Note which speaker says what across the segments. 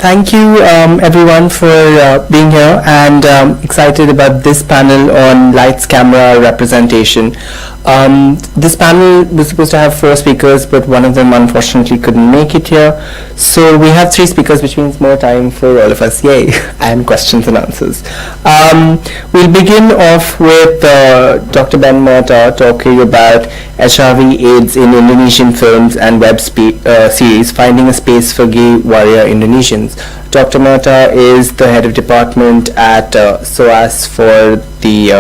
Speaker 1: Thank you, everyone, for being here, and excited about this panel on lights, camera, representation. This panel was supposed to have 4 speakers, but one of them unfortunately couldn't make it here. So we have 3 speakers, which means more time for all of us, yay, and questions and answers. We'll begin off with Dr. Ben Murtagh talking about HIV/AIDS in Indonesian films and web series, finding a space for gay Waria Indonesians. Dr. Murtagh is the head of department at SOAS for the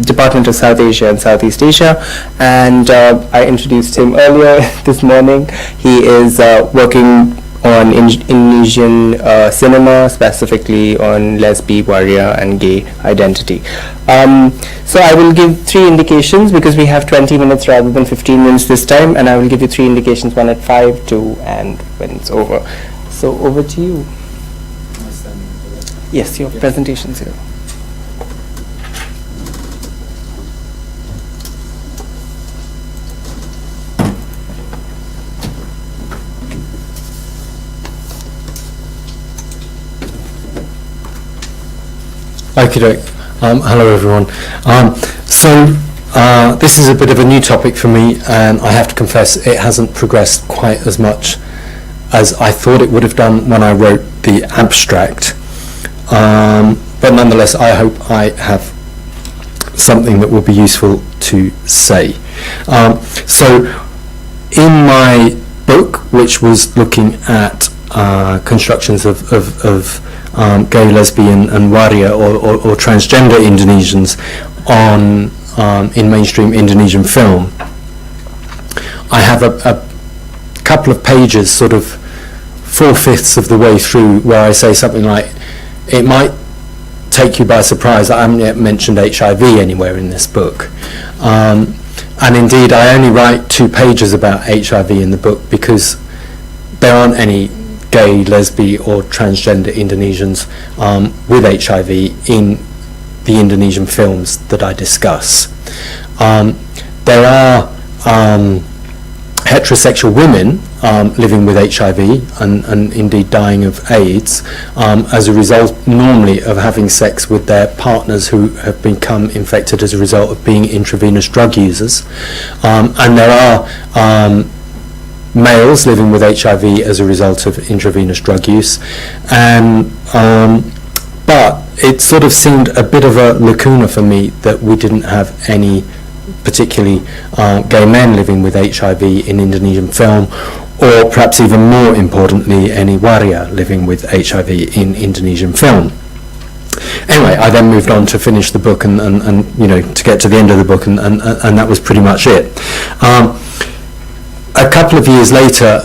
Speaker 1: Department of South Asia and Southeast Asia, and I introduced him earlier this morning. He is working on Indonesian cinema, specifically on lesbian, Waria, and gay identity. So I will give 3 indications because we have 20 minutes rather than 15 minutes this time, and I will give you 3 indications, one at 5, 2, and when it's over. So over to you. Yes, your presentation's here.
Speaker 2: Okay, hello everyone. This is a bit of a new topic for me, and I have to confess it hasn't progressed quite as much as I thought it would have done when I wrote the abstract. But nonetheless, I hope I have something that will be useful to say. So in my book, which was looking at constructions of gay, lesbian and Waria or transgender Indonesians in mainstream Indonesian film, I have a couple of pages, sort of 4/5 of the way through, where I say something like, it might take you by surprise that I haven't yet mentioned HIV anywhere in this book. And indeed, I only write 2 pages about HIV in the book because there aren't any gay, lesbian or transgender Indonesians with HIV in the Indonesian films that I discuss. There are heterosexual women living with HIV and indeed dying of AIDS as a result normally of having sex with their partners who have become infected as a result of being intravenous drug users. And there are males living with HIV as a result of intravenous drug use, and but it sort of seemed a bit of a lacuna for me that we didn't have any particularly gay men living with HIV in Indonesian film, or perhaps even more importantly, any Waria living with HIV in Indonesian film. Anyway, I then moved on to finish the book and you know, to get to the end of the book, and that was pretty much it. A couple of years later,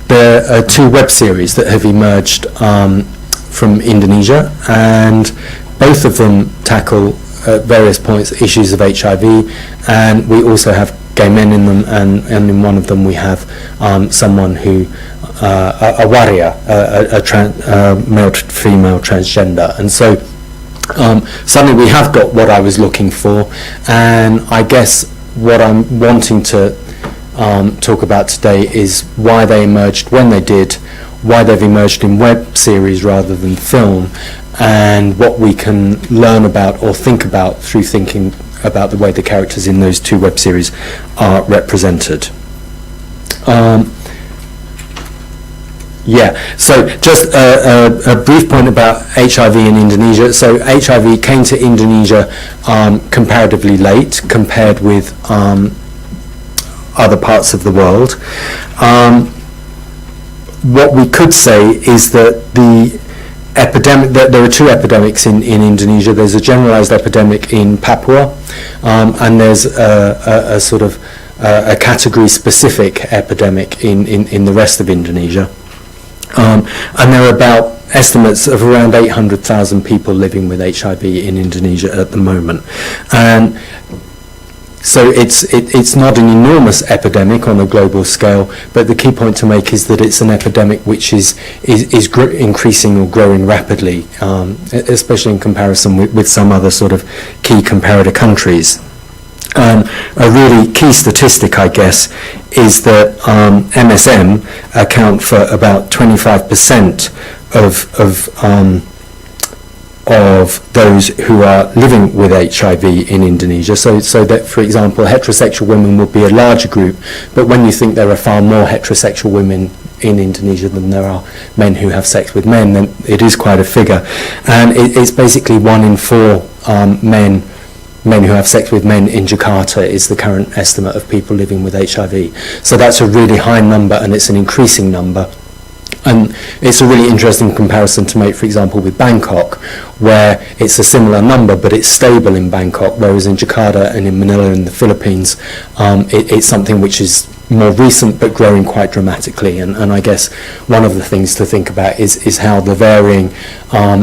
Speaker 2: there are 2 web series that have emerged from Indonesia, and both of them tackle at various points issues of HIV, and we also have gay men in them, and in one of them we have someone who, a Waria, a male-to-female transgender, and so suddenly we have got what I was looking for, and I guess what I'm wanting to talk about today is why they emerged when they did, why they've emerged in web series rather than film, and what we can learn about or think about through thinking about the way the characters in those 2 web series are represented. So just a brief point about HIV in Indonesia. So HIV came to Indonesia comparatively late compared with other parts of the world. What we could say is that that there are 2 epidemics in Indonesia. There's a generalized epidemic in Papua, and there's a sort of a category-specific epidemic in the rest of Indonesia. And there are about estimates of around 800,000 people living with HIV in Indonesia at the moment. And so it's not an enormous epidemic on a global scale, but the key point to make is that it's an epidemic which is increasing or growing rapidly, especially in comparison with some other sort of key comparator countries. A really key statistic, I guess, is that MSM account for about 25% of those who are living with HIV in Indonesia. So that, for example, heterosexual women would be a larger group, but when you think there are far more heterosexual women in Indonesia than there are men who have sex with men, then it is quite a figure. And it's basically 1 in 4 men who have sex with men in Jakarta is the current estimate of people living with HIV. So that's a really high number, and it's an increasing number. And it's a really interesting comparison to make, for example, with Bangkok, where it's a similar number, but it's stable in Bangkok, whereas in Jakarta and in Manila in the Philippines, it's something which is more recent but growing quite dramatically. And I guess one of the things to think about is how the varying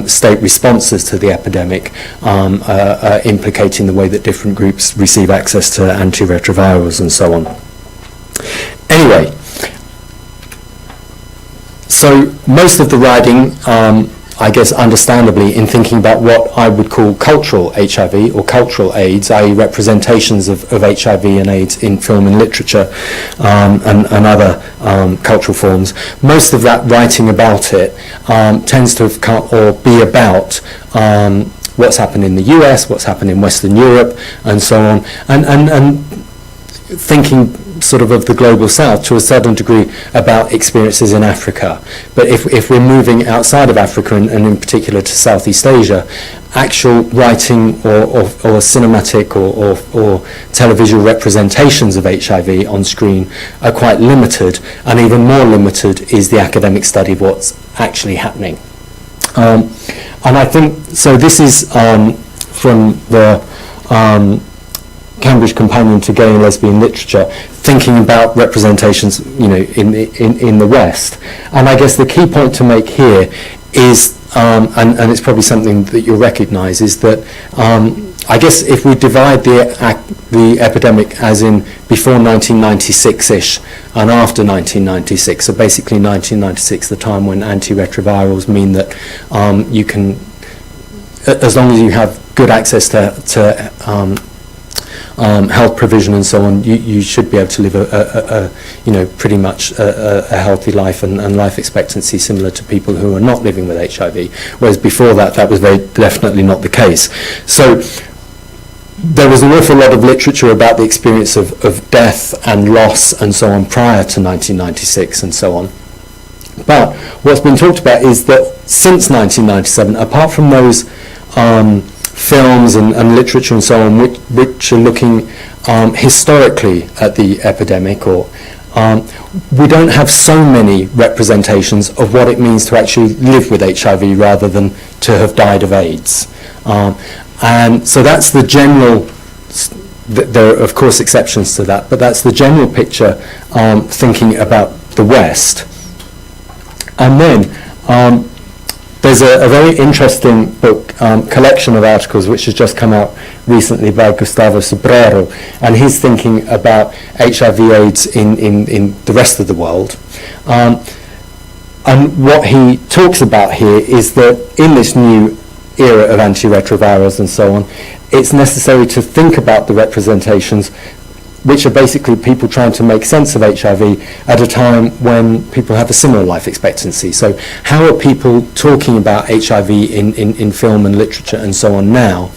Speaker 2: state responses to the epidemic are implicating the way that different groups receive access to antiretrovirals and so on. Anyway, so most of the writing, I guess understandably, in thinking about what I would call cultural HIV or cultural AIDS, i.e. representations of HIV and AIDS in film and literature and other cultural forms, most of that writing about it tends to have or be about what's happened in the US, what's happened in Western Europe, and so on, and thinking sort of the global south to a certain degree about experiences in Africa. But if we're moving outside of Africa and in particular to Southeast Asia, actual writing or cinematic or televisual representations of HIV on screen are quite limited, and even more limited is the academic study of what's actually happening. And I think, so this is from the Cambridge Companion to Gay and Lesbian Literature, thinking about representations, in the West. And I guess the key point to make here is, and it's probably something that you'll recognise, is that I guess if we divide the epidemic as in before 1996-ish and after 1996, so basically 1996, the time when antiretrovirals mean that you can, as long as you have good access to health provision and so on, you should be able to live pretty much a healthy life and life expectancy similar to people who are not living with HIV, whereas before that was very definitely not the case. So there was an awful lot of literature about the experience of death and loss and so on prior to 1996 and so on. But what's been talked about is that since 1997, apart from those films and literature and so on, which are looking historically at the epidemic, or we don't have so many representations of what it means to actually live with HIV rather than to have died of AIDS. And so that's the general, there are of course exceptions to that, but that's the general picture thinking about the West. And then there's a very interesting book, collection of articles, which has just come out recently by Gustavo Sobrero, and he's thinking about HIV/AIDS in the rest of the world. And what he talks about here is that in this new era of antiretrovirals and so on, it's necessary to think about the representations, which are basically people trying to make sense of HIV at a time when people have a similar life expectancy. So how are people talking about HIV in film and literature and so on now?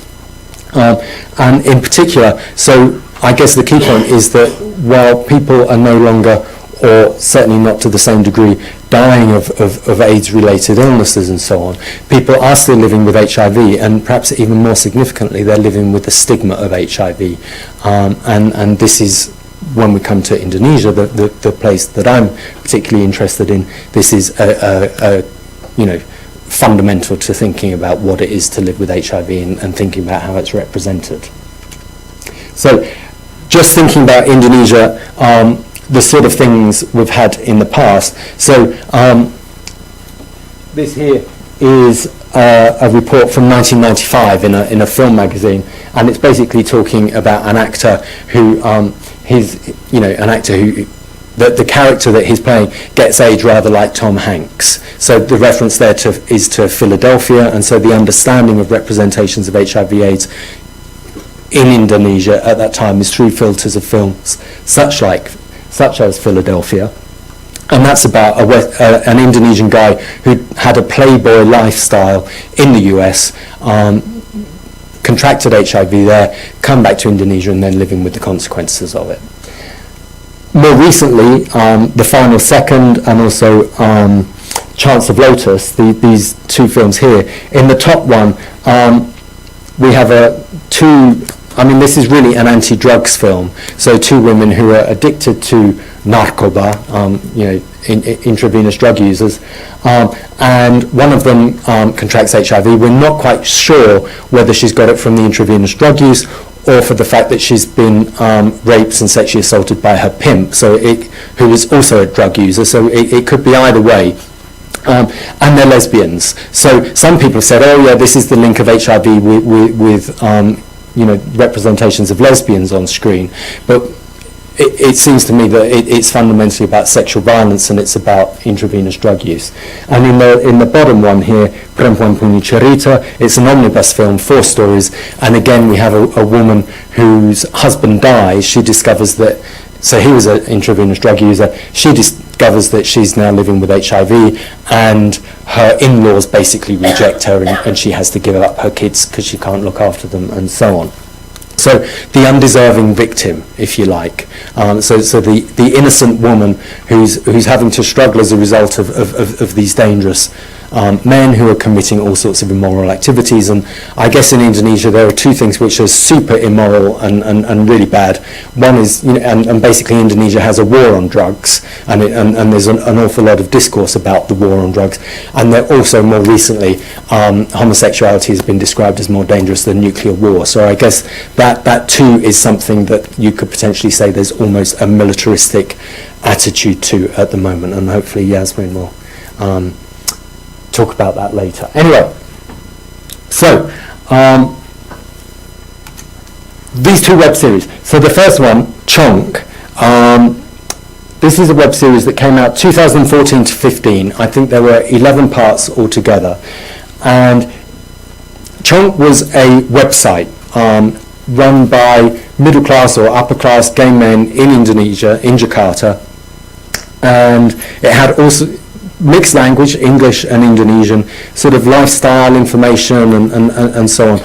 Speaker 2: And in particular, so I guess the key point is that while people are no longer, or certainly not to the same degree, dying of AIDS-related illnesses and so on, people are still living with HIV, and perhaps even more significantly, they're living with the stigma of HIV. And this is, when we come to Indonesia, the place that I'm particularly interested in, this is fundamental to thinking about what it is to live with HIV and thinking about how it's represented. So just thinking about Indonesia, the sort of things we've had in the past. So this here is a report from 1995 in a film magazine, and it's basically talking about an actor who the character that he's playing gets AIDS rather like Tom Hanks. So the reference there is to Philadelphia, and so the understanding of representations of HIV/AIDS in Indonesia at that time is through filters of films such as Philadelphia. And that's about an Indonesian guy who had a playboy lifestyle in the US, contracted HIV there, come back to Indonesia and then living with the consequences of it. More recently, The Final Second and also Chance of Lotus, these two films here. In the top one, we have this is really an anti-drugs film. So two women who are addicted to narcoba, intravenous drug users, and one of them contracts HIV. We're not quite sure whether she's got it from the intravenous drug use or for the fact that she's been raped and sexually assaulted by her pimp, who is also a drug user. So it could be either way. And they're lesbians. So some people said, oh yeah, this is the link of HIV with representations of lesbians on screen. But it seems to me that it's fundamentally about sexual violence and it's about intravenous drug use. And in the bottom one here, Perempuan Punya Cerita, it's an omnibus film, 4 stories, and again we have a woman whose husband dies. She discovers that, so he was an intravenous drug user, she discovers that she's now living with HIV and her in-laws basically reject her and she has to give up her kids because she can't look after them and so on. So the undeserving victim, if you like. So the innocent woman who's having to struggle as a result of these dangerous men who are committing all sorts of immoral activities. And I guess in Indonesia there are 2 things which are super immoral and really bad. One is, and basically Indonesia has a war on drugs, and there's an awful lot of discourse about the war on drugs. And there also, more recently, homosexuality has been described as more dangerous than nuclear war. So I guess that too is something that you could potentially say there's almost a militaristic attitude to at the moment, and hopefully Yasmin will talk about that later. Anyway, so these 2 web series. So the first one, Chong, this is a web series that came out 2014 to 15. I think there were 11 parts altogether. And Chong was a website run by middle class or upper class gay men in Indonesia, in Jakarta. And it had also mixed language, English and Indonesian, sort of lifestyle information and so on,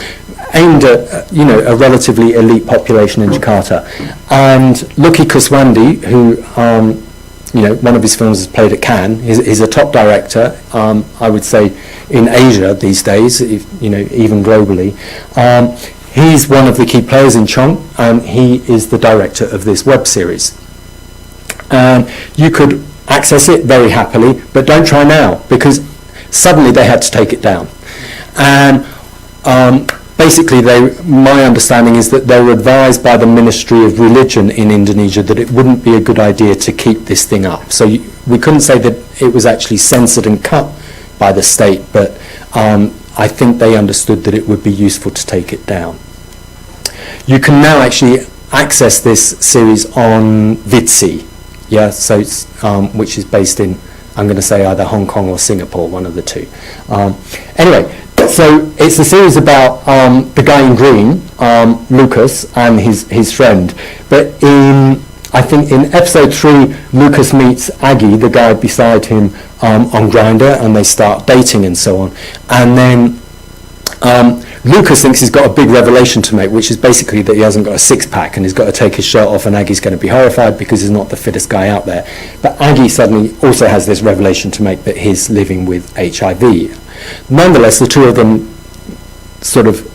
Speaker 2: aimed at a relatively elite population in Jakarta. And Lucky Kuswandi, who one of his films is played at Cannes, he's a top director, I would say, in Asia these days, even globally. He's one of the key players in Chong, and he is the director of this web series. And you could access it very happily, but don't try now, because suddenly they had to take it down. And basically, my understanding is that they were advised by the Ministry of Religion in Indonesia that it wouldn't be a good idea to keep this thing up. So we couldn't say that it was actually censored and cut by the state, but I think they understood that it would be useful to take it down. You can now actually access this series on Vidsi, so it's, which is based in, I'm going to say, either Hong Kong or Singapore, one of the 2. Anyway, so it's a series about the guy in green, Lucas, and his friend. But I think in episode 3, Lucas meets Aggie, the guy beside him, on Grindr, and they start dating and so on. And then Lucas thinks he's got a big revelation to make, which is basically that he hasn't got a 6-pack and he's got to take his shirt off, and Aggie's going to be horrified because he's not the fittest guy out there. But Aggie suddenly also has this revelation to make that he's living with HIV. Nonetheless, the 2 of them sort of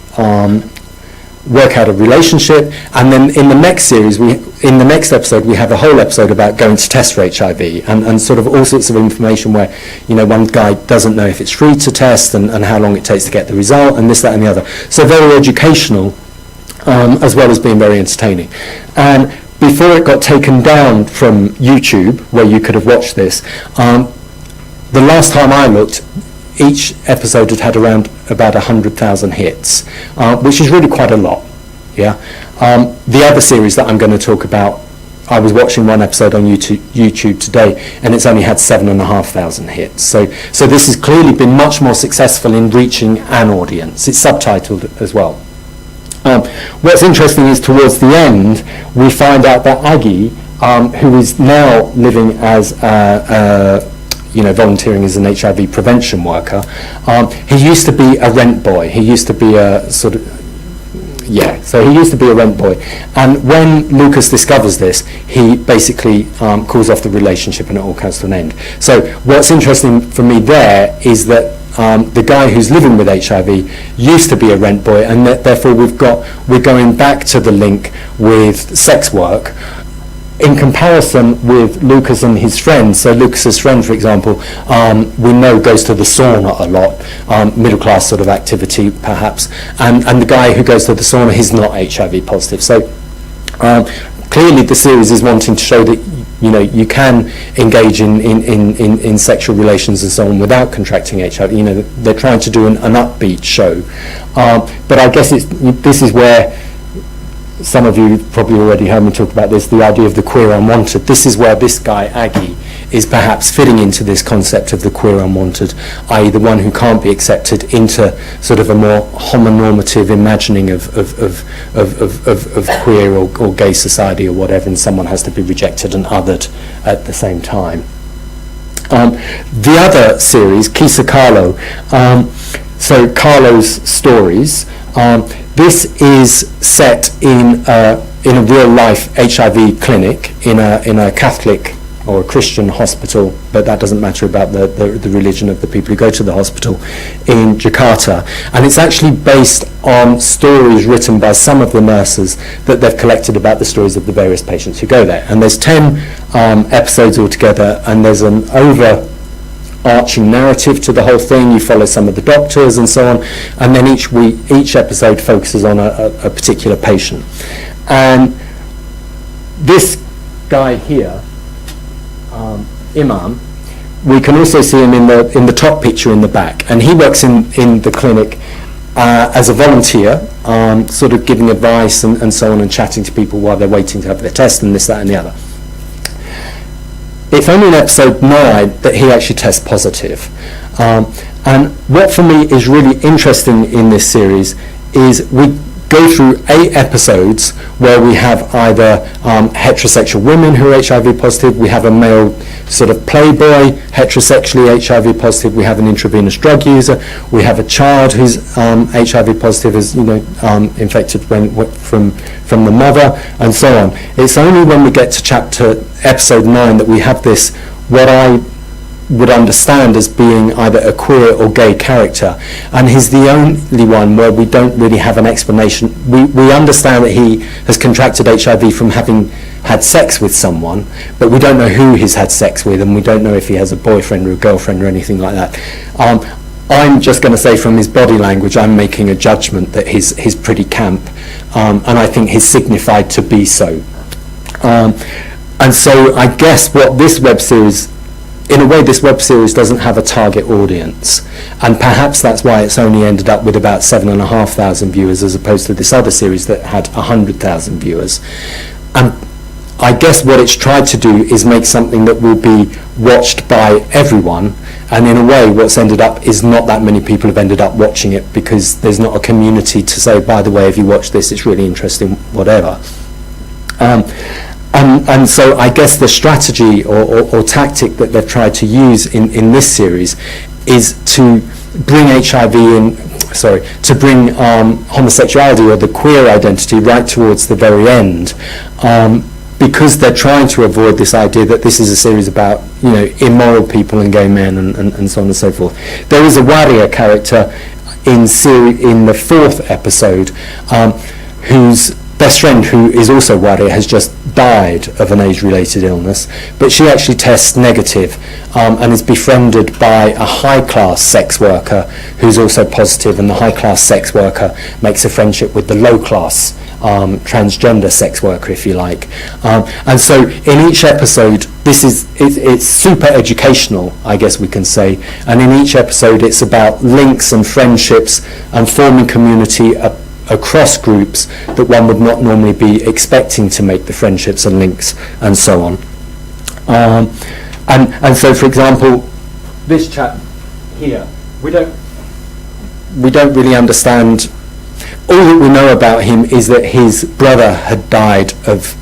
Speaker 2: work out a relationship, and then in the next series, in the next episode, we have a whole episode about going to test for HIV and sort of all sorts of information where, one guy doesn't know if it's free to test and how long it takes to get the result and this, that and the other. So very educational, as well as being very entertaining. And before it got taken down from YouTube, where you could have watched this, the last time I looked, each episode had around about 100,000 hits, which is really quite a lot. The other series that I'm going to talk about, I was watching one episode on YouTube today, and it's only had 7,500 hits. So this has clearly been much more successful in reaching an audience. It's subtitled as well. What's interesting is towards the end, we find out that Aggie, who is now living as volunteering as an HIV prevention worker, he used to be a rent boy. He used to be a so he used to be a rent boy. And when Lucas discovers this, he basically calls off the relationship and it all comes to an end. So what's interesting for me there is that the guy who's living with HIV used to be a rent boy, and therefore we're going back to the link with sex work in comparison with Lucas and his friends. So Lucas's friend, for example, we know goes to the sauna a lot, middle class sort of activity perhaps, and the guy who goes to the sauna, he's not HIV positive. So clearly the series is wanting to show that you can engage in sexual relations and so on without contracting HIV. They're trying to do an upbeat show, but I guess this is where some of you probably already heard me talk about this, the idea of the queer unwanted. This is where this guy, Aggie, is perhaps fitting into this concept of the queer unwanted, i.e. the one who can't be accepted into sort of a more homonormative imagining of queer or gay society or whatever, and someone has to be rejected and othered at the same time. The other series, Kisah Carlo, so Carlo's stories, this is set in a real life HIV clinic in a Catholic or a Christian hospital, but that doesn't matter about the religion of the people who go to the hospital, in Jakarta. And it's actually based on stories written by some of the nurses that they've collected about the stories of the various patients who go there. And there's 10 episodes altogether, and there's an overarching narrative to the whole thing. You follow some of the doctors and so on, and then each episode focuses on a particular patient. And this guy here, Imam, we can also see him in the top picture in the back, and he works in the clinic as a volunteer, sort of giving advice and so on, and chatting to people while they're waiting to have their test and this, that and the other. It's only in episode 9 that he actually tests positive. And what for me is really interesting in this series is we go through 8 episodes where we have either heterosexual women who are HIV positive, we have a male sort of playboy heterosexually HIV positive, we have an intravenous drug user, we have a child who's HIV positive, is infected from the mother, and so on. It's only when we get to episode 9 that we have this, what I would understand as being either a queer or gay character, and he's the only one where we don't really have an explanation. We understand that he has contracted HIV from having had sex with someone, but we don't know who he's had sex with, and we don't know if he has a boyfriend or a girlfriend or anything like that. I'm just going to say from his body language, I'm making a judgment that he's pretty camp, and I think he's signified to be so. And so I guess what this web series, in a way, this web series doesn't have a target audience, and perhaps that's why it's only ended up with about 7,500 viewers as opposed to this other series that had 100,000 viewers. And I guess what it's tried to do is make something that will be watched by everyone, and in a way what's ended up is not that many people have ended up watching it, because there's not a community to say, by the way, if you watch this, it's really interesting, whatever. And so I guess the strategy or tactic that they've tried to use in this series is to bring to bring homosexuality or the queer identity right towards the very end, because they're trying to avoid this idea that this is a series about immoral people and gay men and so on and so forth. There is a Waria character in the 4th episode whose best friend, who is also Waria, has just died of an age-related illness, but she actually tests negative and is befriended by a high-class sex worker who's also positive, and the high-class sex worker makes a friendship with the low-class transgender sex worker, if you like. And so in each episode, it's super educational, I guess we can say, and in each episode it's about links and friendships and forming community across groups that one would not normally be expecting to make the friendships and links and so on. And so, for example, this chap here, we don't really understand. all that we know about him is that his brother had died of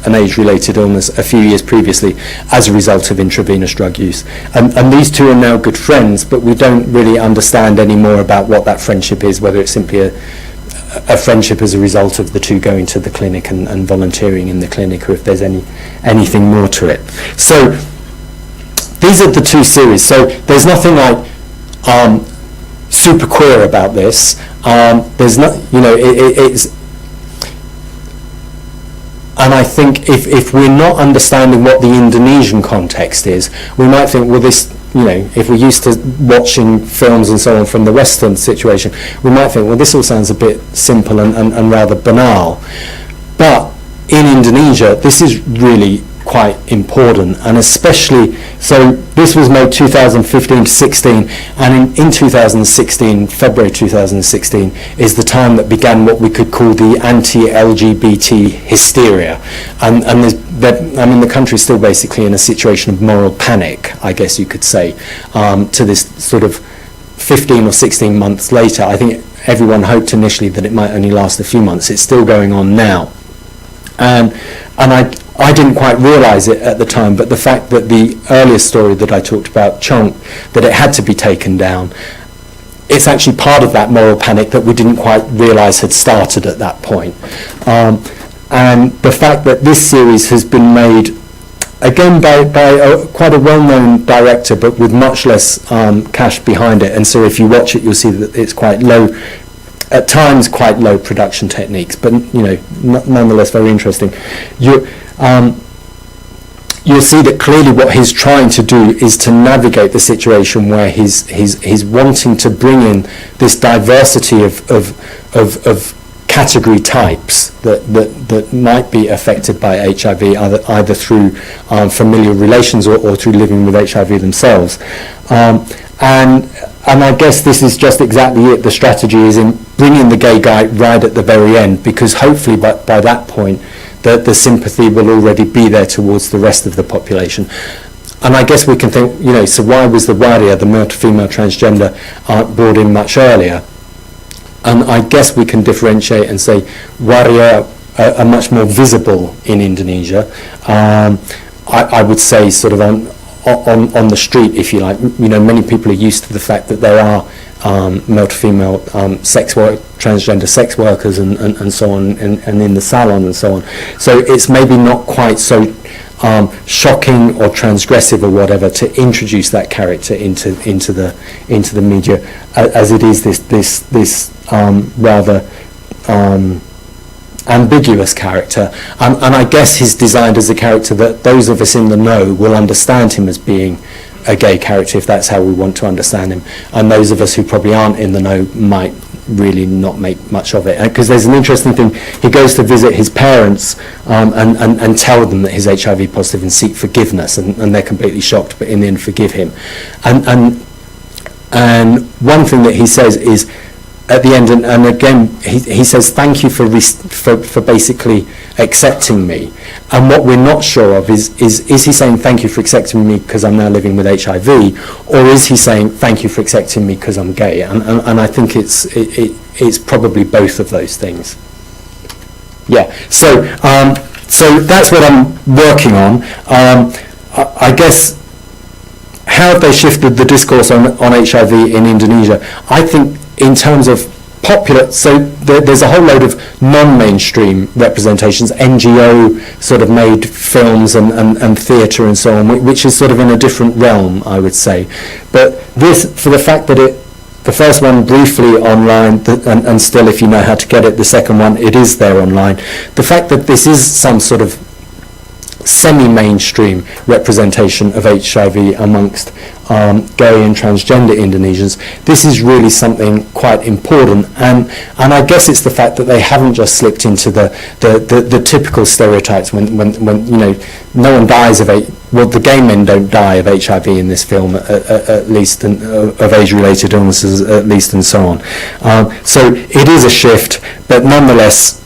Speaker 2: an age-related illness a few years previously as a result of intravenous drug use. And these two are now good friends, but we don't really understand any more about what that friendship is, whether it's simply a friendship as a result of the two going to the clinic and volunteering in the clinic, or if there's anything more to it. So these are the two series. So there's nothing like super queer about this. There's not, it's. And I think if we're not understanding what the Indonesian context is, we might think, well, this, if we're used to watching films and so on from the Western situation, we might think, well, this all sounds a bit simple and rather banal. But in Indonesia, this is really quite important, and especially, so this was made 2015 to 16, and in 2016, February 2016, is the time that began what we could call the anti-LGBT hysteria, and the country is still basically in a situation of moral panic, I guess you could say, to this sort of 15 or 16 months later. I think everyone hoped initially that it might only last a few months. It's still going on now, and I didn't quite realise it at the time, but the fact that the earlier story that I talked about, Chong, that it had to be taken down, it's actually part of that moral panic that we didn't quite realise had started at that point. And the fact that this series has been made, again, by quite a well-known director, but with much less cash behind it, and so if you watch it, you'll see that it's quite low, at times quite low production techniques, but nonetheless very interesting. You'll see that clearly what he's trying to do is to navigate the situation where he's wanting to bring in this diversity of category types that might be affected by HIV, either through familial relations or through living with HIV themselves. And I guess this is just exactly it. The strategy is in bringing the gay guy right at the very end, because hopefully by that point the sympathy will already be there towards the rest of the population. And I guess we can think, so why was the Waria, the male to female transgender, brought in much earlier? And I guess we can differentiate and say Waria are much more visible in Indonesia. I would say sort of on the street, if you like. Many people are used to the fact that there are male to female transgender sex workers and so on, and in the salon and so on. So it's maybe not quite so shocking or transgressive or whatever to introduce that character into the media, as it is this rather ambiguous character, and I guess he's designed as a character that those of us in the know will understand him as being a gay character, if that's how we want to understand him, and those of us who probably aren't in the know might really not make much of it. Because there's an interesting thing, he goes to visit his parents and tell them that he's HIV positive and seek forgiveness, and they're completely shocked, but in the end forgive him. And one thing that he says is, at the end, and again, he says, thank you for basically accepting me. And what we're not sure of is he saying thank you for accepting me because I'm now living with HIV, or is he saying thank you for accepting me because I'm gay? And I think it's probably both of those things. Yeah, so that's what I'm working on. I guess, how have they shifted the discourse on HIV in Indonesia? I think in terms of popular, so there's a whole load of non-mainstream representations, NGO sort of made films and theatre and so on, which is sort of in a different realm, I would say. But this, for the fact that the first one briefly online, and still if you know how to get it, the second one, it is there online. The fact that this is some sort of semi-mainstream representation of HIV amongst gay and transgender Indonesians, this is really something quite important, and I guess it's the fact that they haven't just slipped into the typical stereotypes when no one dies of the gay men don't die of HIV in this film at least, and of age-related illnesses at least, and so on. So it is a shift, but nonetheless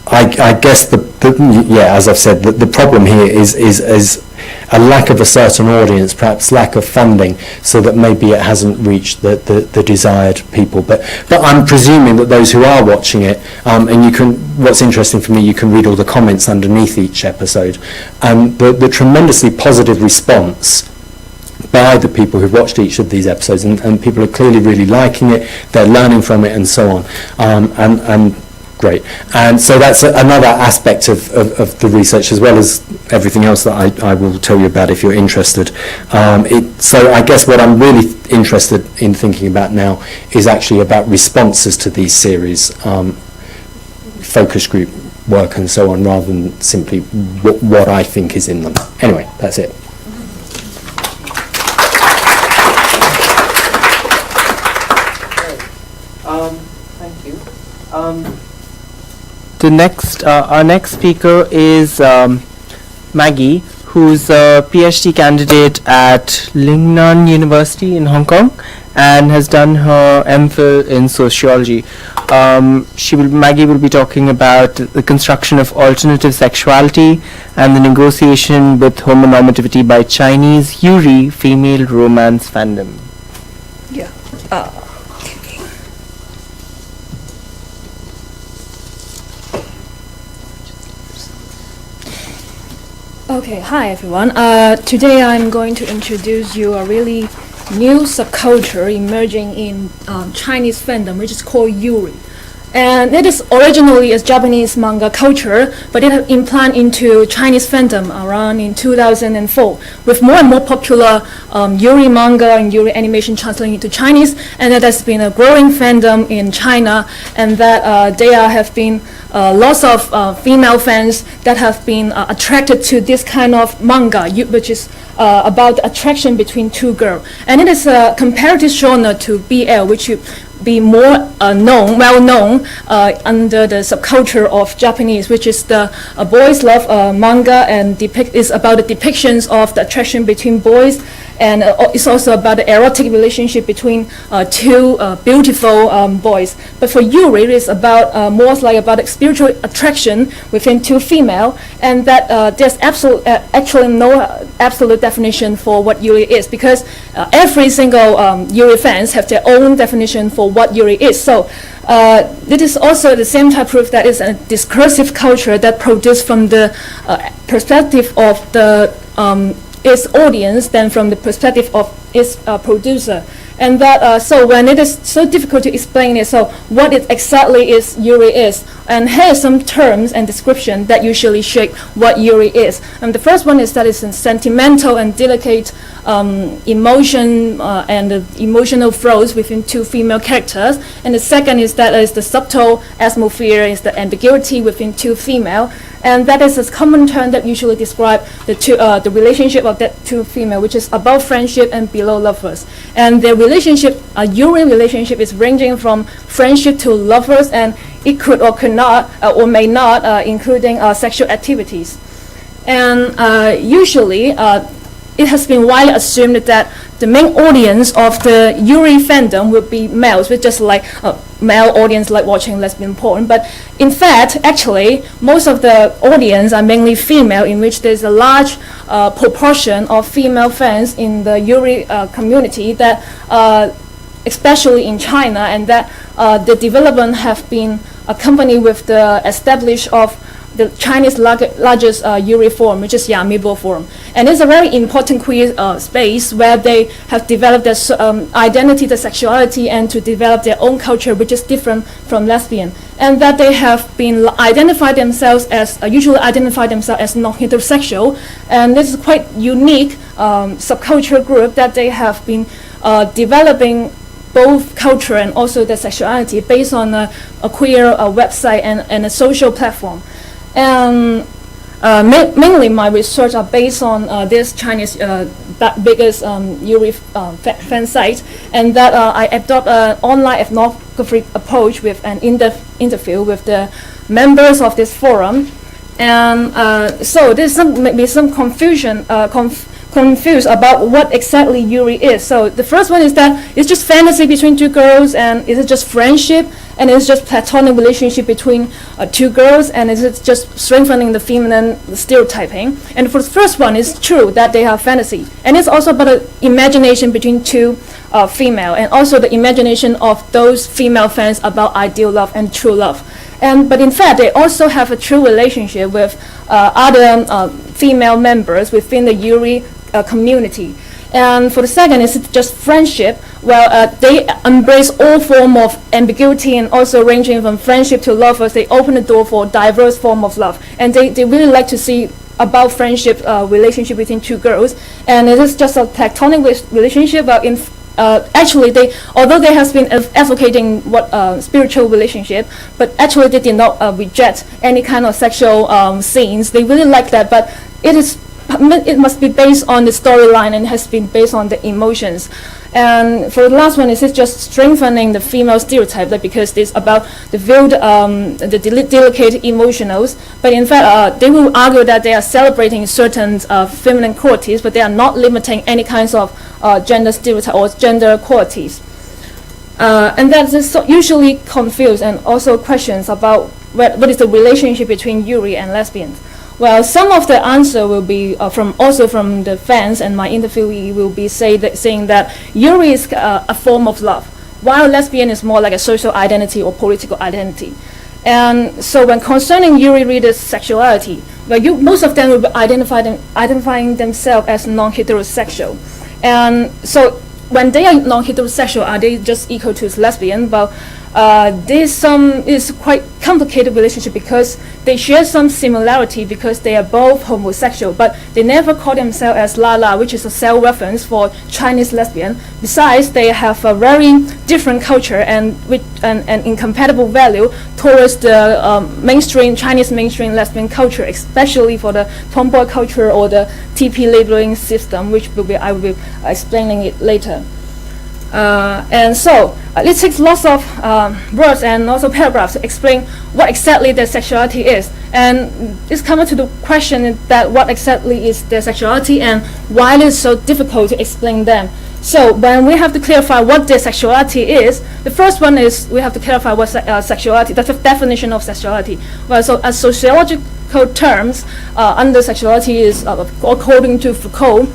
Speaker 2: I guess as I've said, the problem here is a lack of a certain audience, perhaps lack of funding, so that maybe it hasn't reached the desired people. But I'm presuming that those who are watching it, and you can, what's interesting for me, you can read all the comments underneath each episode, the tremendously positive response by the people who've watched each of these episodes, and people are clearly really liking it, they're learning from it and so on, and great. And so that's another aspect of the research, as well as everything else that I will tell you about if you're interested. So I guess what I'm really interested in thinking about now is actually about responses to these series, focus group work and so on, rather than simply what I think is in them. Anyway, that's it.
Speaker 1: Thank you. Our next speaker is Maggie, who's a PhD candidate at Lingnan University in Hong Kong and has done her M.Phil in sociology. Maggie will be talking about the construction of alternative sexuality and the negotiation with homonomativity by Chinese Yuri female romance fandom.
Speaker 3: Yeah. Okay, hi everyone. Today I'm going to introduce you a really new subculture emerging in Chinese fandom, which is called Yuri. And it is originally a Japanese manga culture, but it has implanted into Chinese fandom around in 2004, with more and more popular Yuri manga and Yuri animation translating into Chinese, and that has been a growing fandom in China, and that there have been lots of female fans that have been attracted to this kind of manga, which is about the attraction between two girls. And it is a comparative genre to BL, which should be more well known under the subculture of Japanese, which is the boys love manga, and is about the depictions of the attraction between boys, and it's also about the erotic relationship between two beautiful boys. But for Yuri, it is about more like about spiritual attraction within two female, and that there's actually no absolute definition for what Yuri is, because every single Yuri fans have their own definition for what Yuri is. So it is also the same type proof that is a discursive culture that produced from the perspective of the its audience than from the perspective of its producer. And that so when it is so difficult to explain it, so what it exactly is Yuri is, and here are some terms and description that usually shape what Yuri is. And the first one is that it's a sentimental and delicate emotion and emotional flows within two female characters. And the second is that is the subtle atmosphere, is the ambiguity within two female. And that is a common term that usually describe the relationship of that two female, which is above friendship and below lovers. And their relationship, Yuri relationship, is ranging from friendship to lovers, and it could or could not or may not, including sexual activities. And usually, it has been widely assumed that the main audience of the Yuri fandom would be males, with just like a male audience like watching lesbian porn. But in fact, actually, most of the audience are mainly female, in which there's a large proportion of female fans in the Yuri community, that especially in China, and that the development have been accompanied with the establishment of the Chinese largest Yuri forum, which is Yamibo forum. And it's a very important queer space where they have developed their identity, their sexuality, and to develop their own culture, which is different from lesbian. And that they have been usually identify themselves as non-heterosexual. And this is quite unique subculture group that they have been developing both culture and also their sexuality based on a queer website and a social platform. And mainly my research are based on this Chinese biggest Yuri fan site, and that I adopt an online ethnographic approach with an interview with the members of this forum. And so there's maybe some confusion, confused about what exactly Yuri is. So the first one is that it's just fantasy between two girls, and is it just friendship? and it's just platonic relationship between two girls, and it's just strengthening the feminine stereotyping. And for the first one, it's true that they have fantasy, and it's also about the imagination between two female, and also the imagination of those female fans about ideal love and true love. But in fact, they also have a true relationship with other female members within the Yuri community. And for the second, it's just friendship. Well, they embrace all form of ambiguity, and also ranging from friendship to lovers. They open the door for diverse form of love, and they really like to see about friendship relationship between two girls. And it is just a platonic relationship. But actually, although they have been advocating what spiritual relationship, but actually they did not reject any kind of sexual scenes. They really like that, but it must be based on the storyline and has been based on the emotions. And for the last one, it's just strengthening the female stereotype, because it's about the veiled, the delicate emotionals. But in fact, they will argue that they are celebrating certain feminine qualities, but they are not limiting any kinds of gender stereotype or gender qualities. And that is usually confused, and also questions about what is the relationship between Yuri and lesbians. Well, some of the answer will be from the fans, and my interviewee will be saying that Yuri is a form of love, while lesbian is more like a social identity or political identity. And so when concerning Yuri readers' sexuality, well, most of them will be identifying themselves as non-heterosexual. And so when they are non-heterosexual, are they just equal to lesbian? Well, is quite complicated relationship, because they share some similarity, because they are both homosexual, but they never call themselves as La, which is a self-reference for Chinese lesbian. Besides, they have a very different culture and incompatible value towards the mainstream Chinese mainstream lesbian culture, especially for the tomboy culture or the TP labeling system, which I will be explaining it later. And so it takes lots of words and also paragraphs to explain what exactly their sexuality is. And it's coming to the question that what exactly is their sexuality and why it is so difficult to explain them. So when we have to clarify what their sexuality is, the first one is we have to clarify what sexuality, that's the definition of sexuality. Well, so as sociological terms, under sexuality is, according to Foucault,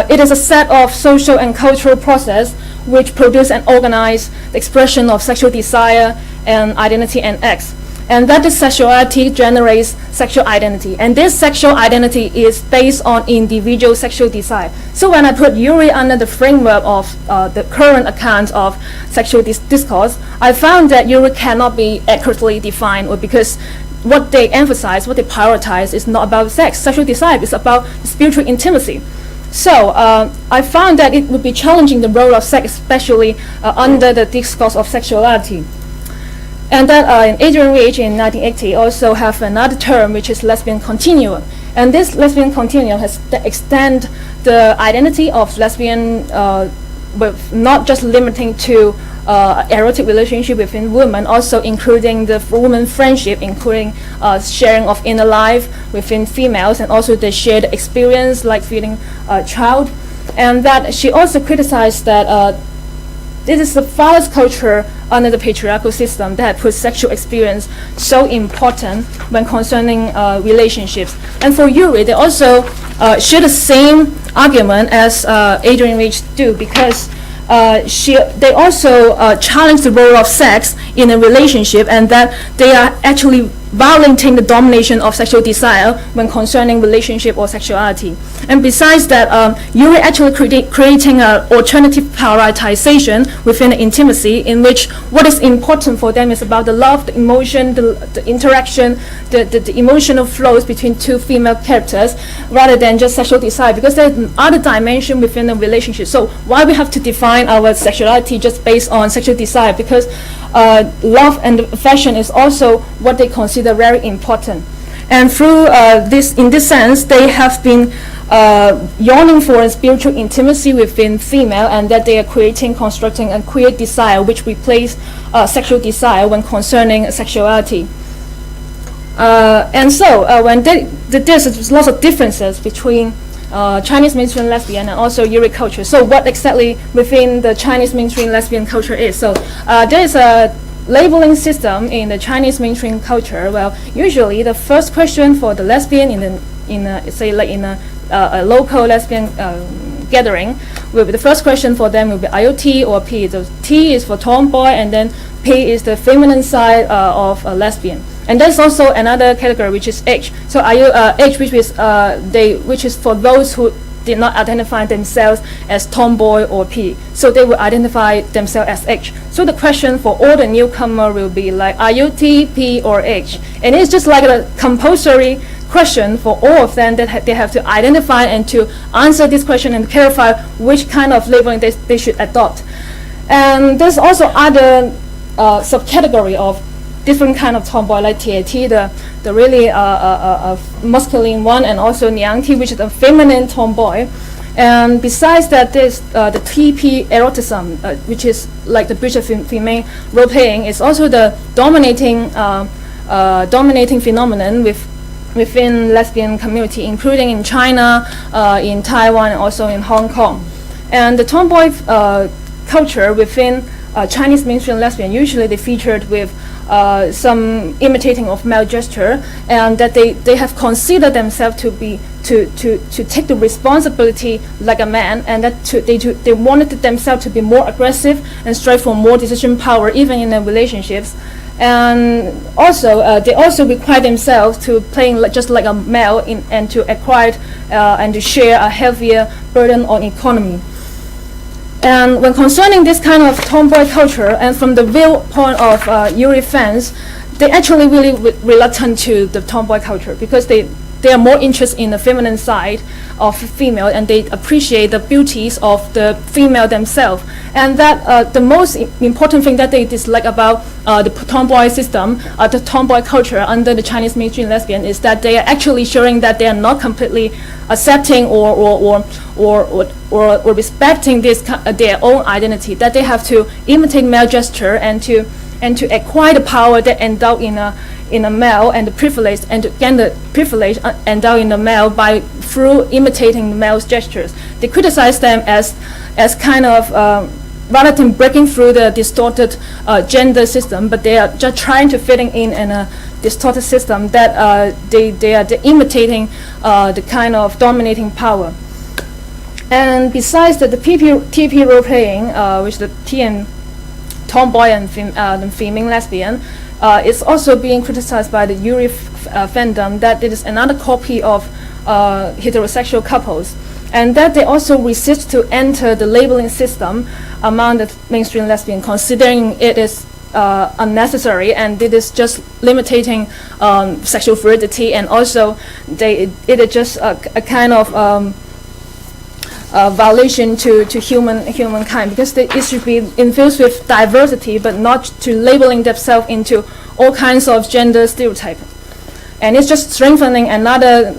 Speaker 3: it is a set of social and cultural process which produce and organize the expression of sexual desire and identity and acts. And that this sexuality generates sexual identity. And this sexual identity is based on individual sexual desire. So when I put Yuri under the framework of the current account of sexual discourse, I found that Yuri cannot be accurately defined, or because what they emphasize, what they prioritize is not about sex. Sexual desire is about spiritual intimacy. So I found that it would be challenging the role of sex, especially under the discourse of sexuality. And that Adrian Rich in 1980 also have another term, which is lesbian continuum. And this lesbian continuum has extend the identity of lesbian with not just limiting to erotic relationship within women, also including the woman friendship, including sharing of inner life within females, and also the shared experience like feeding a child. And that she also criticized that this is the father's culture under the patriarchal system that puts sexual experience so important when concerning relationships. And for Yuri, they also share the same argument as Adrian Rich do, because they also challenge the role of sex in a relationship, and that they are actually violating the domination of sexual desire when concerning relationship or sexuality. And besides that, Yuri actually creating an alternative prioritization within the intimacy, in which what is important for them is about the love, the emotion, the interaction, the emotional flows between two female characters, rather than just sexual desire, because there's other dimension within the relationship. So why we have to define our sexuality just based on sexual desire? Because love and affection is also what they consider very important. And through in this sense, they have been yearning for a spiritual intimacy within female, and that they are constructing a queer desire which replace sexual desire when concerning sexuality. And so when there's lots of differences between Chinese mainstream lesbian and also Yuri culture. So what exactly within the Chinese mainstream lesbian culture is? So there is labeling system in the Chinese mainstream culture, well, usually the first question for the lesbian in a local lesbian gathering will be, the first question for them will be, are you T or P? So T is for tomboy, and then P is the feminine side of a lesbian. And there's also another category which is H. So are you H, which is for those who did not identify themselves as tomboy or P. So they will identify themselves as H. So the question for all the newcomer will be like, are you T, P, or H? And it's just like a compulsory question for all of them that they have to identify and to answer this question and clarify which kind of labeling they should adopt. And there's also other subcategory of different kind of tomboy, like TAT, the really masculine one, and also Niang T, which is a feminine tomboy. And besides that, there's the TP eroticism, which is like the breach of female role playing. It's also the dominating phenomenon within lesbian community, including in China, in Taiwan, and also in Hong Kong. And the tomboy culture within Chinese mainstream lesbian, usually they featured with some imitating of male gesture, and that they have considered themselves to be to take the responsibility like a man, and that they wanted themselves to be more aggressive and strive for more decision power even in their relationships. And also they also require themselves to playing just like a male and to acquire and to share a heavier burden on economy. And when concerning this kind of tomboy culture, and from the viewpoint of Yuri fans, they actually really reluctant to the tomboy culture, because they are more interested in the feminine side of female, and they appreciate the beauties of the female themselves. And that the most important thing that they dislike about the tomboy system, the tomboy culture under the Chinese mainstream lesbian, is that they are actually showing that they are not completely accepting or respecting this their own identity, that they have to imitate male gesture and to acquire the power that endowed in a male, and the privilege, and to gain the privilege endowed in the male by through imitating the male's gestures. They criticize them as kind of rather than breaking through the distorted gender system, but they are just trying to fitting in a distorted system that they are imitating the kind of dominating power. And besides that, the TP role playing, which the T and tomboy and female lesbian, is also being criticized by the Yuri fandom, that it is another copy of heterosexual couples, and that they also resist to enter the labeling system among the mainstream lesbian, considering it is unnecessary, and it is just limiting sexual fluidity, and also it is just a kind of violation to humankind, because it should be infused with diversity, but not to labeling themselves into all kinds of gender stereotype. And it's just strengthening another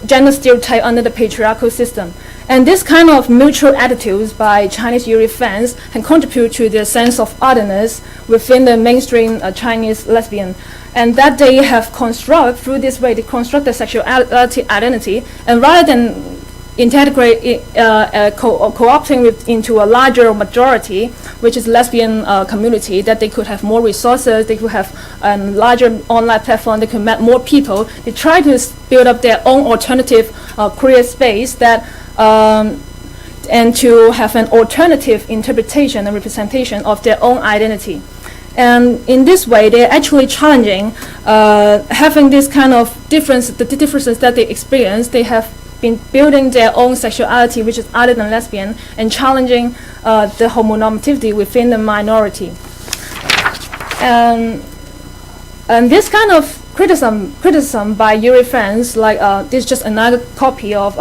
Speaker 3: gender stereotype under the patriarchal system. And this kind of mutual attitudes by Chinese Yuri fans can contribute to their sense of otherness within the mainstream Chinese lesbian, and that they have construct through this way, they construct the sexuality identity, and rather than integrate co-opting into a larger majority, which is lesbian community, that they could have more resources, they could have a larger online platform, they could meet more people. They try to build up their own alternative queer space that and to have an alternative interpretation and representation of their own identity. And in this way, they're actually challenging having this kind of difference, the differences that they experience. They have been building their own sexuality, which is other than lesbian, and challenging the homonomativity within the minority. And this kind of criticism by Yuri fans, like this is just another copy of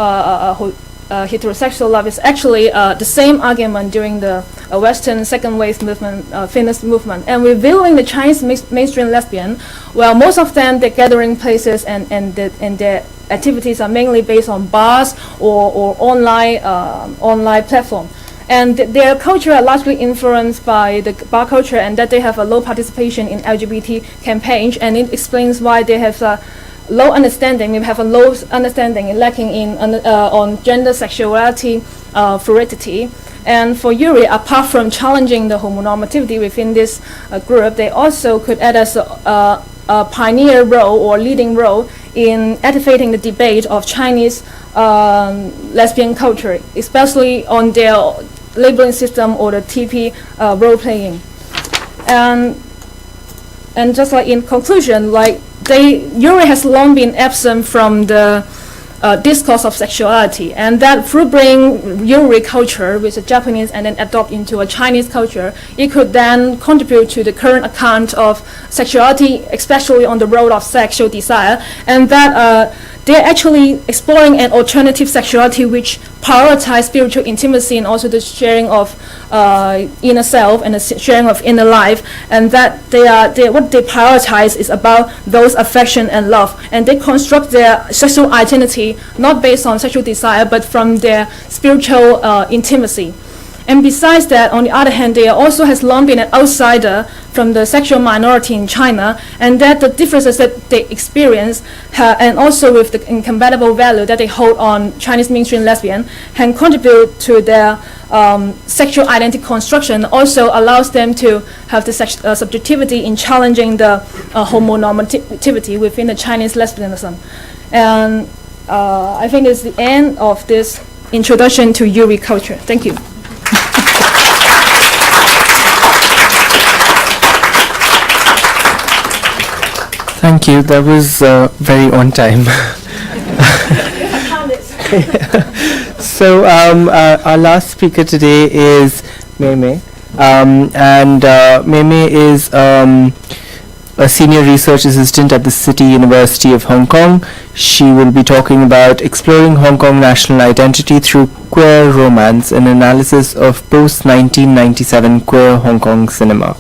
Speaker 3: heterosexual love, is actually the same argument during the Western second wave movement, feminist movement. And reviewing the Chinese mainstream lesbian, well, most of them, their gathering places and their activities are mainly based on bars or online platform. And their culture are largely influenced by the bar culture, and that they have a low participation in LGBT campaigns, and it explains why they have low understanding. We have a low understanding, lacking in on gender, sexuality, fluidity, And for Yuri, apart from challenging the homonormativity within this group, they also could add as a pioneer role or leading role in activating the debate of Chinese lesbian culture, especially on their labeling system or the TP role playing. And just like in conclusion, like Yuri has long been absent from the discourse of sexuality, and that through bringing Yuri culture, which is Japanese, and then adopt into a Chinese culture, it could then contribute to the current account of sexuality, especially on the road of sexual desire, and that they're actually exploring an alternative sexuality which prioritizes spiritual intimacy and also the sharing of inner self and the sharing of inner life, and that what they prioritize is about those affection and love, and they construct their sexual identity not based on sexual desire but from their spiritual intimacy. And besides that, on the other hand, they also has long been an outsider from the sexual minority in China, and that the differences that they experience and also with the incompatible value that they hold on Chinese mainstream lesbian can contribute to their sexual identity construction, also allows them to have the subjectivity in challenging the homonormativity within the Chinese lesbianism. And I think it's the end of this introduction to Yuri culture. Thank you.
Speaker 1: Thank you. That was very on time. So our last speaker today is Mei Mei, and Mei Mei is a senior research assistant at the City University of Hong Kong. She will be talking about exploring Hong Kong national identity through queer romance, an analysis of post-1997 queer Hong Kong cinema.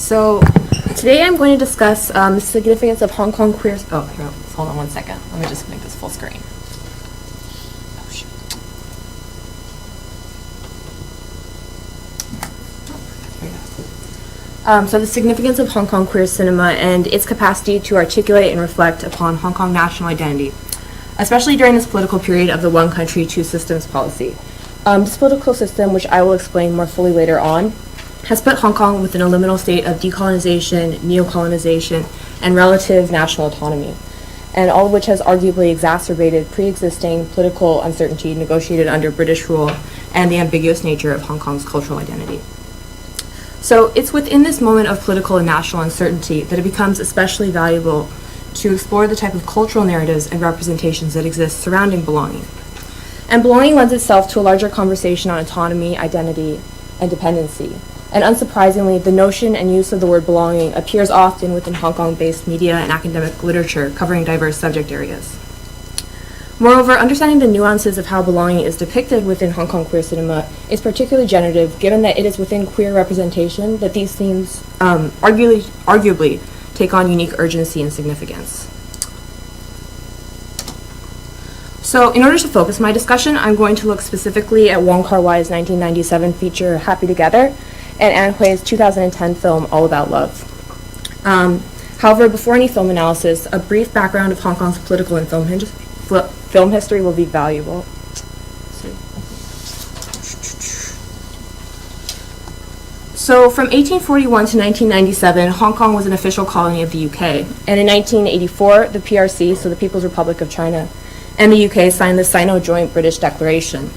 Speaker 4: So today I'm going to discuss the significance of Hong Kong queer. Oh, here, hold on one second. Let me just make this full screen. Oh, shoot. There we go. So the significance of Hong Kong queer cinema and its capacity to articulate and reflect upon Hong Kong national identity, especially during this political period of the one country, two systems policy. This political system, which I will explain more fully later on, has put Hong Kong within a liminal state of decolonization, neocolonization, and relative national autonomy, and all of which has arguably exacerbated pre-existing political uncertainty negotiated under British rule and the ambiguous nature of Hong Kong's cultural identity. So it's within this moment of political and national uncertainty that it becomes especially valuable to explore the type of cultural narratives and representations that exist surrounding belonging. And belonging lends itself to a larger conversation on autonomy, identity, and dependency. And unsurprisingly, the notion and use of the word belonging appears often within Hong Kong-based media and academic literature covering diverse subject areas. Moreover, understanding the nuances of how belonging is depicted within Hong Kong queer cinema is particularly generative, given that it is within queer representation that these themes arguably take on unique urgency and significance. So in order to focus my discussion, I'm going to look specifically at Wong Kar-wai's 1997 feature, Happy Together, and Anne Hui's 2010 film, All About Love. However, before any film analysis, a brief background of Hong Kong's political and film history will be valuable. So from 1841 to 1997, Hong Kong was an official colony of the UK. And in 1984, the PRC, so the People's Republic of China, and the UK signed the Sino-Joint British Declaration,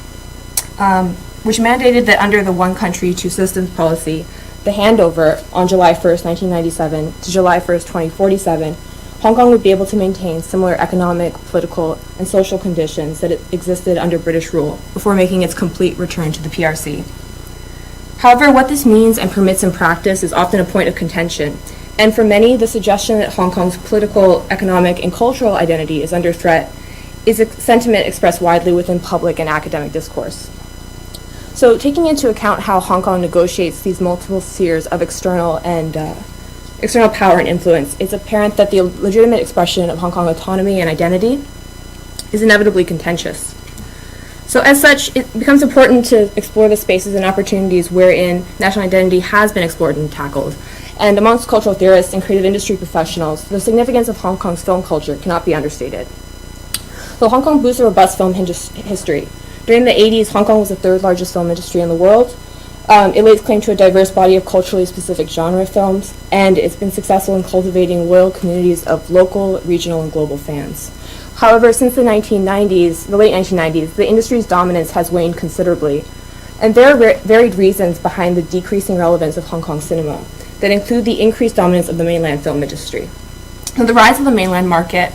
Speaker 4: which mandated that under the one country, two systems policy, the handover on July 1st, 1997 to July 1st, 2047, Hong Kong would be able to maintain similar economic, political, and social conditions that existed under British rule before making its complete return to the PRC. However, what this means and permits in practice is often a point of contention, and for many, the suggestion that Hong Kong's political, economic, and cultural identity is under threat is a sentiment expressed widely within public and academic discourse. So taking into account how Hong Kong negotiates these multiple spheres of external power and influence, it's apparent that the legitimate expression of Hong Kong autonomy and identity is inevitably contentious. So as such, it becomes important to explore the spaces and opportunities wherein national identity has been explored and tackled, And amongst cultural theorists and creative industry professionals, the significance of Hong Kong's film culture cannot be understated. So Hong Kong boasts a robust film history. During the 80s, Hong Kong was the third largest film industry in the world. It lays claim to a diverse body of culturally specific genre films, and it's been successful in cultivating loyal communities of local, regional, and global fans. However, since the late 1990s, the industry's dominance has waned considerably, and there are varied reasons behind the decreasing relevance of Hong Kong cinema that include the increased dominance of the mainland film industry. And the rise of the mainland market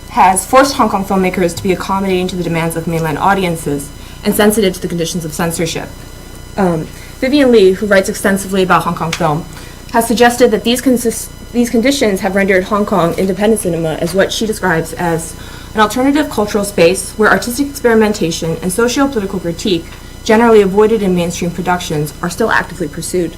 Speaker 4: has forced Hong Kong filmmakers to be accommodating to the demands of mainland audiences and sensitive to the conditions of censorship. Vivian Lee, who writes extensively about Hong Kong film, has suggested that these conditions have rendered Hong Kong independent cinema as what she describes as an alternative cultural space where artistic experimentation and socio-political critique, generally avoided in mainstream productions, are still actively pursued.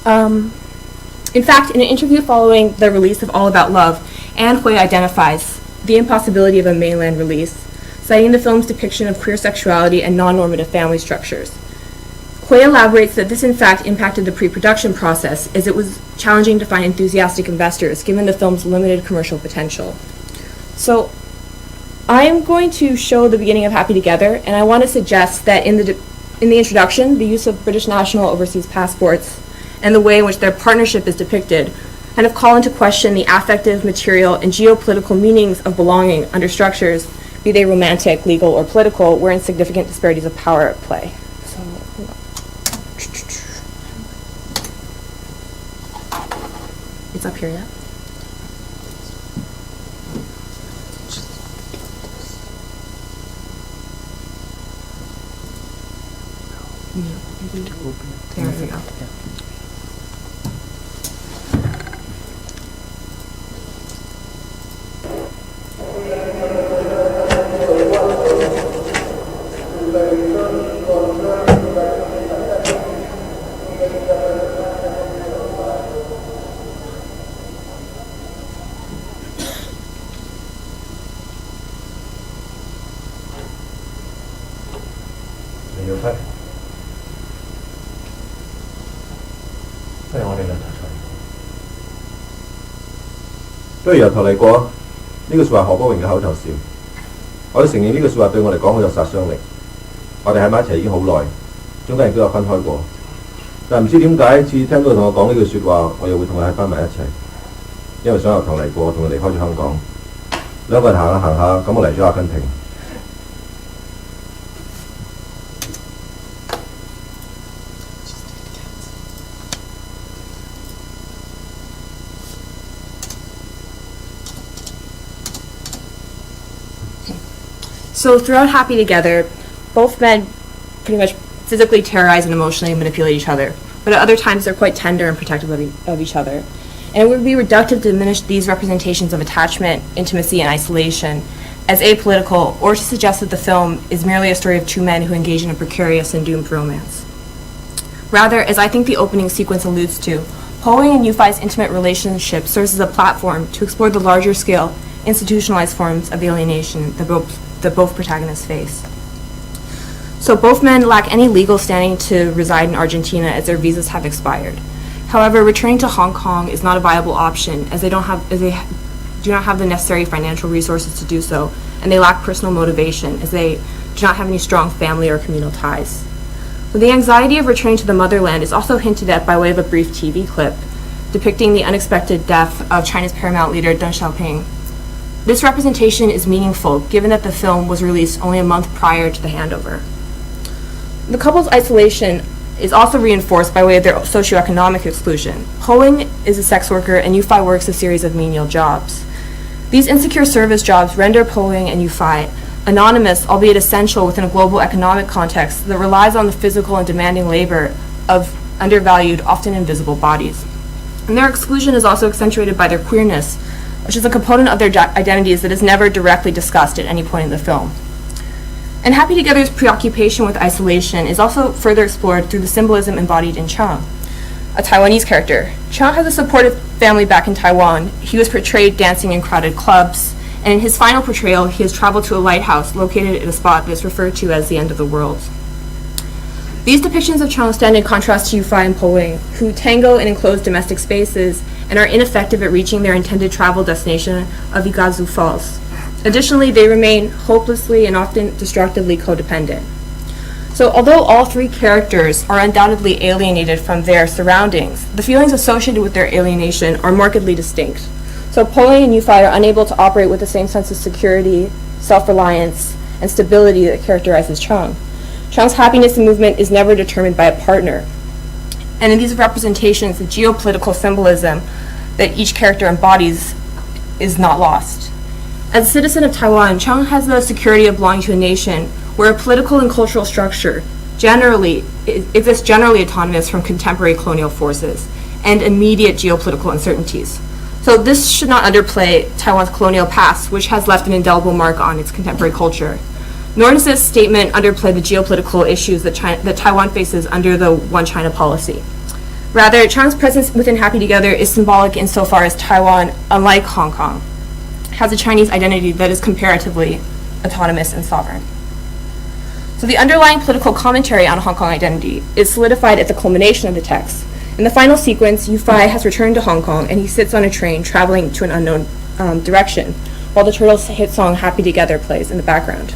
Speaker 4: In fact, in an interview following the release of All About Love, Anne Hui identifies the impossibility of a mainland release, citing the film's depiction of queer sexuality and non-normative family structures. Hui elaborates that this in fact impacted the pre-production process, as it was challenging to find enthusiastic investors given the film's limited commercial potential. So I am going to show the beginning of Happy Together, and I want to suggest that in the introduction, the use of British national overseas passports and the way in which their partnership is depicted kind of call into question the affective, material, and geopolitical meanings of belonging under structures, be they romantic, legal, or political, wherein significant disparities of power at play. So, it's up here, yeah? There we go.
Speaker 5: 不如由頭嚟過啊！呢句説話何國榮嘅口頭禪，我哋承認呢句説話對我嚟講好有殺傷力。我哋喺埋一齊已經好耐，中間亦都有分開過，但係唔知點解次聽到佢同我講呢句説話，我又會同佢喺翻埋一齊，因為想由頭嚟過同佢離開咗香港。兩個人行下行下，咁我嚟咗阿根廷。
Speaker 4: So throughout Happy Together, both men pretty much physically terrorize and emotionally manipulate each other, but at other times they're quite tender and protective of each other. And it would be reductive to diminish these representations of attachment, intimacy, and isolation as apolitical, or to suggest that the film is merely a story of two men who engage in a precarious and doomed romance. Rather, as I think the opening sequence alludes to, Ho-Wing and Yu-Fai's intimate relationship serves as a platform to explore the larger scale, institutionalized forms of alienation that both protagonists face. So both men lack any legal standing to reside in Argentina as their visas have expired. However, returning to Hong Kong is not a viable option as they do not have the necessary financial resources to do so, and they lack personal motivation as they do not have any strong family or communal ties. So the anxiety of returning to the motherland is also hinted at by way of a brief TV clip depicting the unexpected death of China's paramount leader Deng Xiaoping. This representation is meaningful given that the film was released only a month prior to the handover. The couple's isolation is also reinforced by way of their socioeconomic exclusion. Ho-Wing is a sex worker and Yu-Fai works a series of menial jobs. These insecure service jobs render Ho-Wing and Yu-Fai anonymous, albeit essential within a global economic context that relies on the physical and demanding labor of undervalued, often invisible bodies. And their exclusion is also accentuated by their queerness, which is a component of their identities that is never directly discussed at any point in the film. And Happy Together's preoccupation with isolation is also further explored through the symbolism embodied in Chang, a Taiwanese character. Chang has a supportive family back in Taiwan. He was portrayed dancing in crowded clubs, and in his final portrayal, he has traveled to a lighthouse located at a spot that is referred to as the end of the world. These depictions of Chong stand in contrast to Yu-Fi and Po-Ling, who tango in enclosed domestic spaces and are ineffective at reaching their intended travel destination of Iguazu Falls. Additionally, they remain hopelessly and often destructively codependent. So although all three characters are undoubtedly alienated from their surroundings, the feelings associated with their alienation are markedly distinct. So Po-Ling and Yu-Fi are unable to operate with the same sense of security, self-reliance, and stability that characterizes Chong. Chong's happiness and movement is never determined by a partner. And in these representations, the geopolitical symbolism that each character embodies is not lost. As a citizen of Taiwan, Chong has the security of belonging to a nation where a political and cultural structure exists generally autonomous from contemporary colonial forces and immediate geopolitical uncertainties. So this should not underplay Taiwan's colonial past, which has left an indelible mark on its contemporary culture. Nor does this statement underplay the geopolitical issues that Taiwan faces under the One China policy. Rather, Chong's presence within Happy Together is symbolic insofar as Taiwan, unlike Hong Kong, has a Chinese identity that is comparatively autonomous and sovereign. So the underlying political commentary on Hong Kong identity is solidified at the culmination of the text. In the final sequence, Yu-Fi has returned to Hong Kong and he sits on a train traveling to an unknown direction, while the Turtles' hit song Happy Together plays in the background.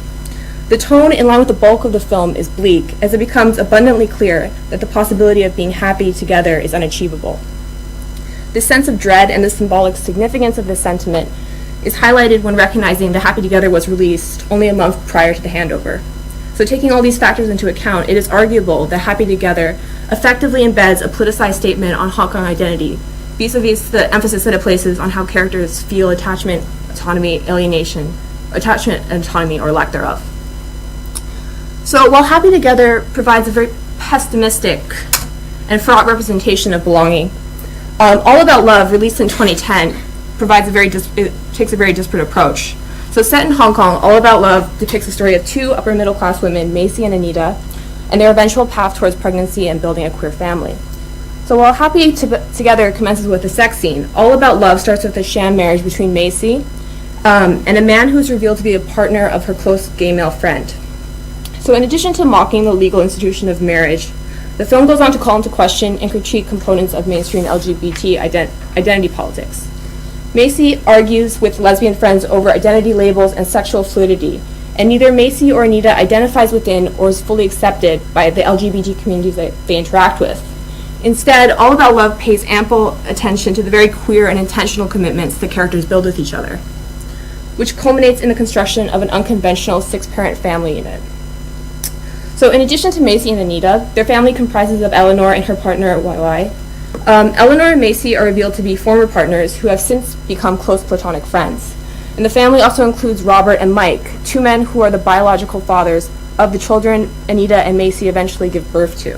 Speaker 4: The tone, in line with the bulk of the film, is bleak, as it becomes abundantly clear that the possibility of being happy together is unachievable. This sense of dread and the symbolic significance of this sentiment is highlighted when recognizing that Happy Together was released only a month prior to the handover. So taking all these factors into account, it is arguable that Happy Together effectively embeds a politicized statement on Hong Kong identity, vis-a-vis the emphasis that it places on how characters feel attachment, autonomy, alienation, attachment and autonomy, or lack thereof. So while Happy Together provides a very pessimistic and fraught representation of belonging, All About Love, released in 2010, takes a very disparate approach. So set in Hong Kong, All About Love depicts the story of two upper middle class women, Macy and Anita, and their eventual path towards pregnancy and building a queer family. So while Happy Together commences with a sex scene, All About Love starts with a sham marriage between Macy and a man who is revealed to be a partner of her close gay male friend. So in addition to mocking the legal institution of marriage, the film goes on to call into question and critique components of mainstream LGBT identity politics. Macy argues with lesbian friends over identity labels and sexual fluidity, and neither Macy or Anita identifies within or is fully accepted by the LGBT communities that they interact with. Instead, All About Love pays ample attention to the very queer and intentional commitments the characters build with each other, which culminates in the construction of an unconventional six-parent family unit. So in addition to Macy and Anita, their family comprises of Eleanor and her partner, YY. Eleanor and Macy are revealed to be former partners who have since become close platonic friends. And the family also includes Robert and Mike, two men who are the biological fathers of the children Anita and Macy eventually give birth to.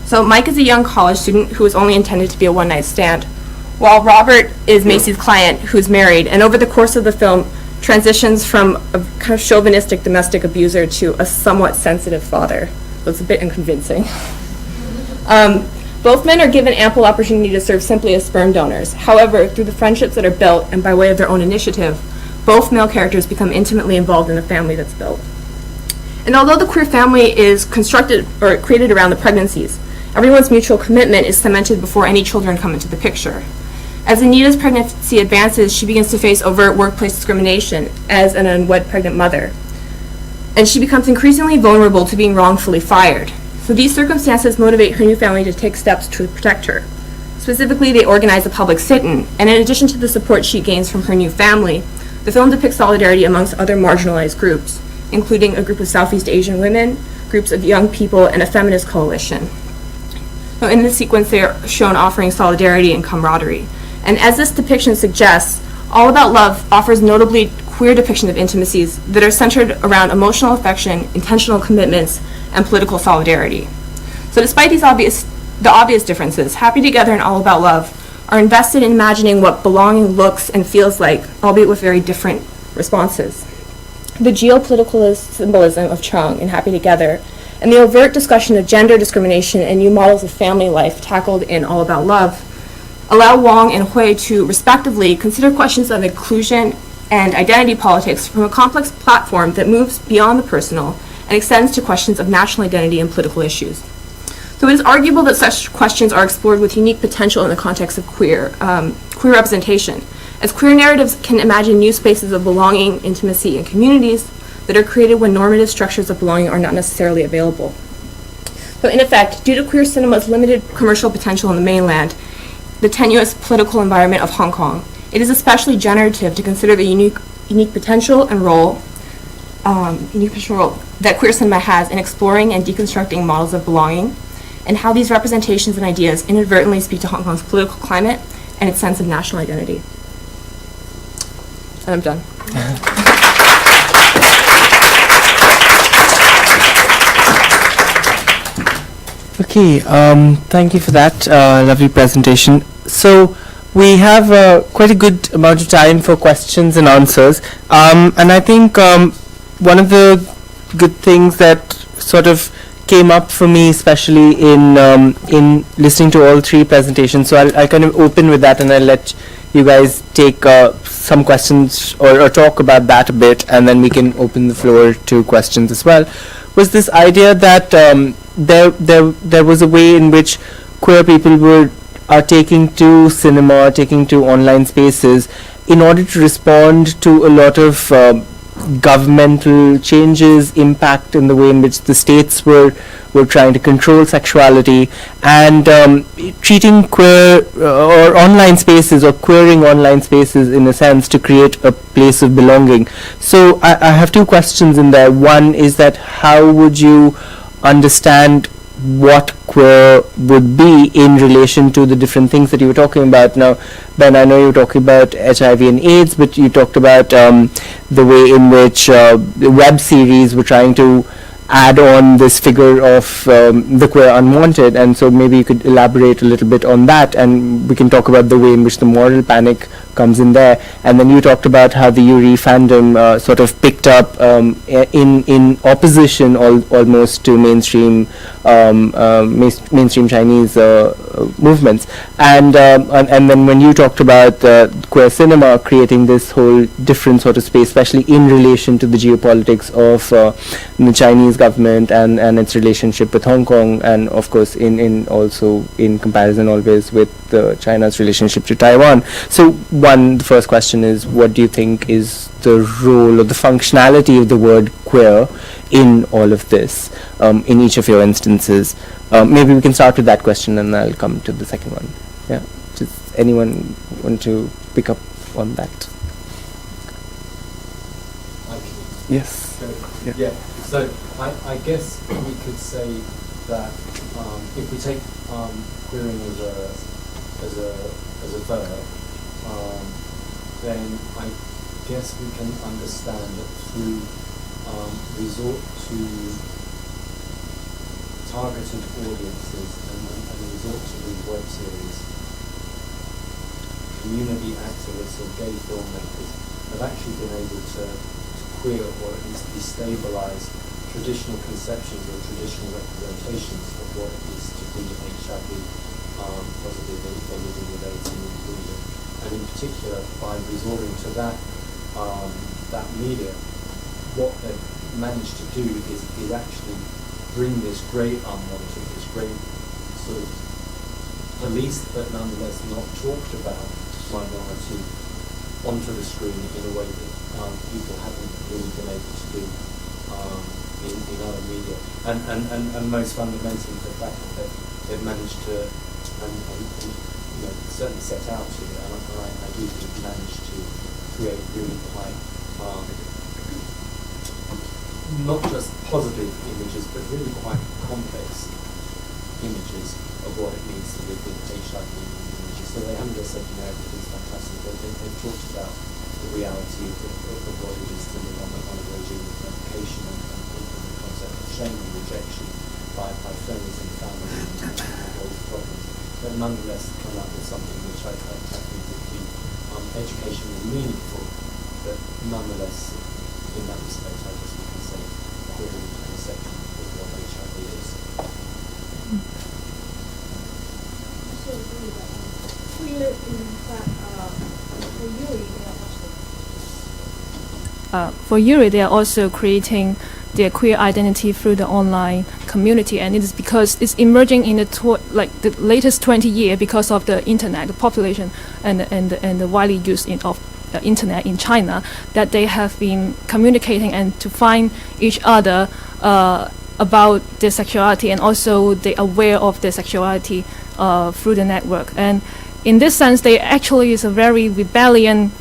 Speaker 4: So Mike is a young college student who is only intended to be a one-night stand, while Robert is Macy's client who's married, and over the course of the film, transitions from a kind of chauvinistic domestic abuser to a somewhat sensitive father. So it's a bit unconvincing. Both men are given ample opportunity to serve simply as sperm donors. However, through the friendships that are built and by way of their own initiative, both male characters become intimately involved in the family that's built. And although the queer family is constructed or created around the pregnancies, everyone's mutual commitment is cemented before any children come into the picture. As Anita's pregnancy advances, she begins to face overt workplace discrimination as an unwed pregnant mother, and she becomes increasingly vulnerable to being wrongfully fired. So these circumstances motivate her new family to take steps to protect her. Specifically, they organize a public sit-in, and in addition to the support she gains from her new family, the film depicts solidarity amongst other marginalized groups, including a group of Southeast Asian women, groups of young people, and a feminist coalition. So in this sequence, they are shown offering solidarity and camaraderie. And as this depiction suggests, All About Love offers notably queer depiction of intimacies that are centered around emotional affection, intentional commitments, and political solidarity. So despite the obvious differences, Happy Together and All About Love are invested in imagining what belonging looks and feels like, albeit with very different responses. The geopolitical symbolism of Chong in Happy Together and the overt discussion of gender discrimination and new models of family life tackled in All About Love allow Wong and Hui to respectively consider questions of inclusion and identity politics from a complex platform that moves beyond the personal and extends to questions of national identity and political issues. So it is arguable that such questions are explored with unique potential in the context of queer representation, as queer narratives can imagine new spaces of belonging, intimacy, and communities that are created when normative structures of belonging are not necessarily available. So in effect, due to queer cinema's limited commercial potential in the mainland, the tenuous political environment of Hong Kong, it is especially generative to consider the unique potential and role that queer cinema has in exploring and deconstructing models of belonging, and how these representations and ideas inadvertently speak to Hong Kong's political climate and its sense of national identity. And I'm done.
Speaker 1: Okay, thank you for that lovely presentation. So we have quite a good amount of time for questions and answers, and I think one of the good things that sort of came up for me, especially in listening to all three presentations, so I'll kind of open with that, and I'll let you guys take some questions or talk about that a bit, and then we can open the floor to questions as well. Was this idea that there was a way in which queer people are taking to cinema, taking to online spaces in order to respond to a lot of governmental changes, impact in the way in which the states were trying to control sexuality, and treating queer or online spaces, or queering online spaces in a sense, to create a place of belonging. So I have two questions in there. One is that how would you understand what queer would be in relation to the different things that you were talking about? Now, Ben, I know you were talking about HIV and AIDS, but you talked about the way in which the web series were trying to add on this figure of the queer unwanted, and so maybe you could elaborate a little bit on that, and we can talk about the way in which the moral panic comes in there. And then you talked about how the Yuri fandom sort of picked up in opposition almost to mainstream Chinese movements, and then when you talked about queer cinema creating this whole different sort of space, especially in relation to the geopolitics of the Chinese government and its relationship with Hong Kong, and of course in also in comparison always with China's relationship to Taiwan. So the first question is, what do you think is the role or the functionality of the word queer in all of this, in each of your instances? Maybe we can start with that question and I'll come to the second one. Yeah, does anyone want to pick up on that? Yes.
Speaker 2: Yeah. So I guess we could say that if we take queering as a verb, then I guess we can understand that through resort to targeted audiences and resort to these web series, community activists or gay filmmakers have actually been able to queer or at least destabilize traditional conceptions or traditional representations of what it is to be HIV positive or living with AIDS and inclusion. And in particular, by resorting to that media, what they've managed to do is actually bring this great unwanted, this great sort of policed but nonetheless not talked about minority onto the screen in a way that people haven't really been able to do in other media. And most fundamentally, the fact that they've managed to certainly set out to, and I do think managed to create really quite not just positive images, but really quite complex images of what it means to live with HIV images. So they haven't just said, everything's fantastic, but they've talked about the reality of what it is to live on a regime of medication and the concept of shame and rejection by friends and family and those problems. But nonetheless come up with something which I think would be educationally meaningful, but nonetheless, in that respect, I guess we can say queer conception of what HIV is.
Speaker 3: So queer, in fact, for Yuri, they are also creating their queer identity through the online community, and it is because it's emerging in the the latest 20 years because of the internet, the population, and the widely use of the internet in China, that they have been communicating and to find each other about their sexuality, and also they are aware of their sexuality through the network. And in this sense, they actually is a very rebellion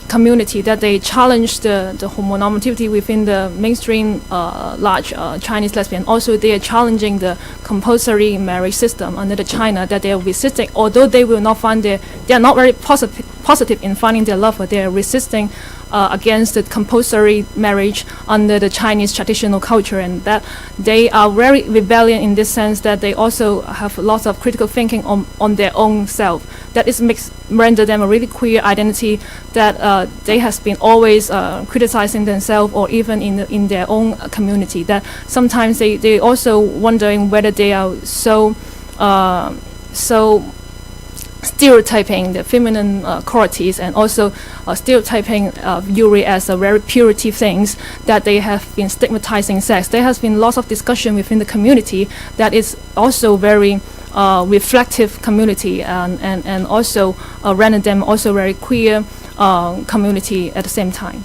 Speaker 3: community, that they challenge the homonomativity within the mainstream large Chinese lesbian. Also, they are challenging the compulsory marriage system under the China, that they are resisting, although they will not find they are not very positive in finding their lover. They are resisting against the compulsory marriage under the Chinese traditional culture, and that they are very rebellion in this sense, that they also have lots of critical thinking on their own self. That is render them a really queer identity, that they has been always criticizing themselves, or even in their own community, that sometimes they also wondering whether they are so stereotyping the feminine qualities, and also stereotyping Yuri as a very purity things, that they have been stigmatizing sex. There has been lots of discussion within the community that is also very reflective community, and also render them also very queer community at the same time.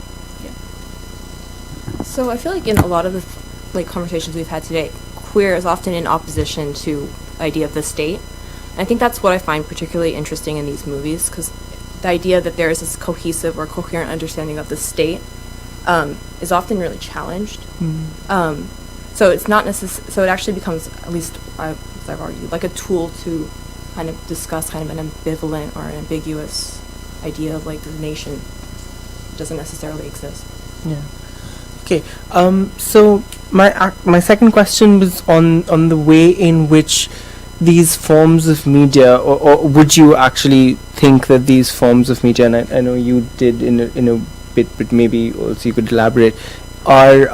Speaker 4: So I feel like in a lot of the conversations we've had today, queer is often in opposition to the idea of the state. I think that's what I find particularly interesting in these movies, because the idea that there is this cohesive or coherent understanding of the state is often really challenged. So it's not so it actually becomes, at least as I've argued, like a tool to kind of discuss kind of an ambivalent or an ambiguous idea of like the nation doesn't necessarily exist.
Speaker 1: Yeah. Okay. So my second question was on the way in which these forms of media, or would you actually think that these forms of media, and I know you did in a bit, but maybe also you could elaborate, are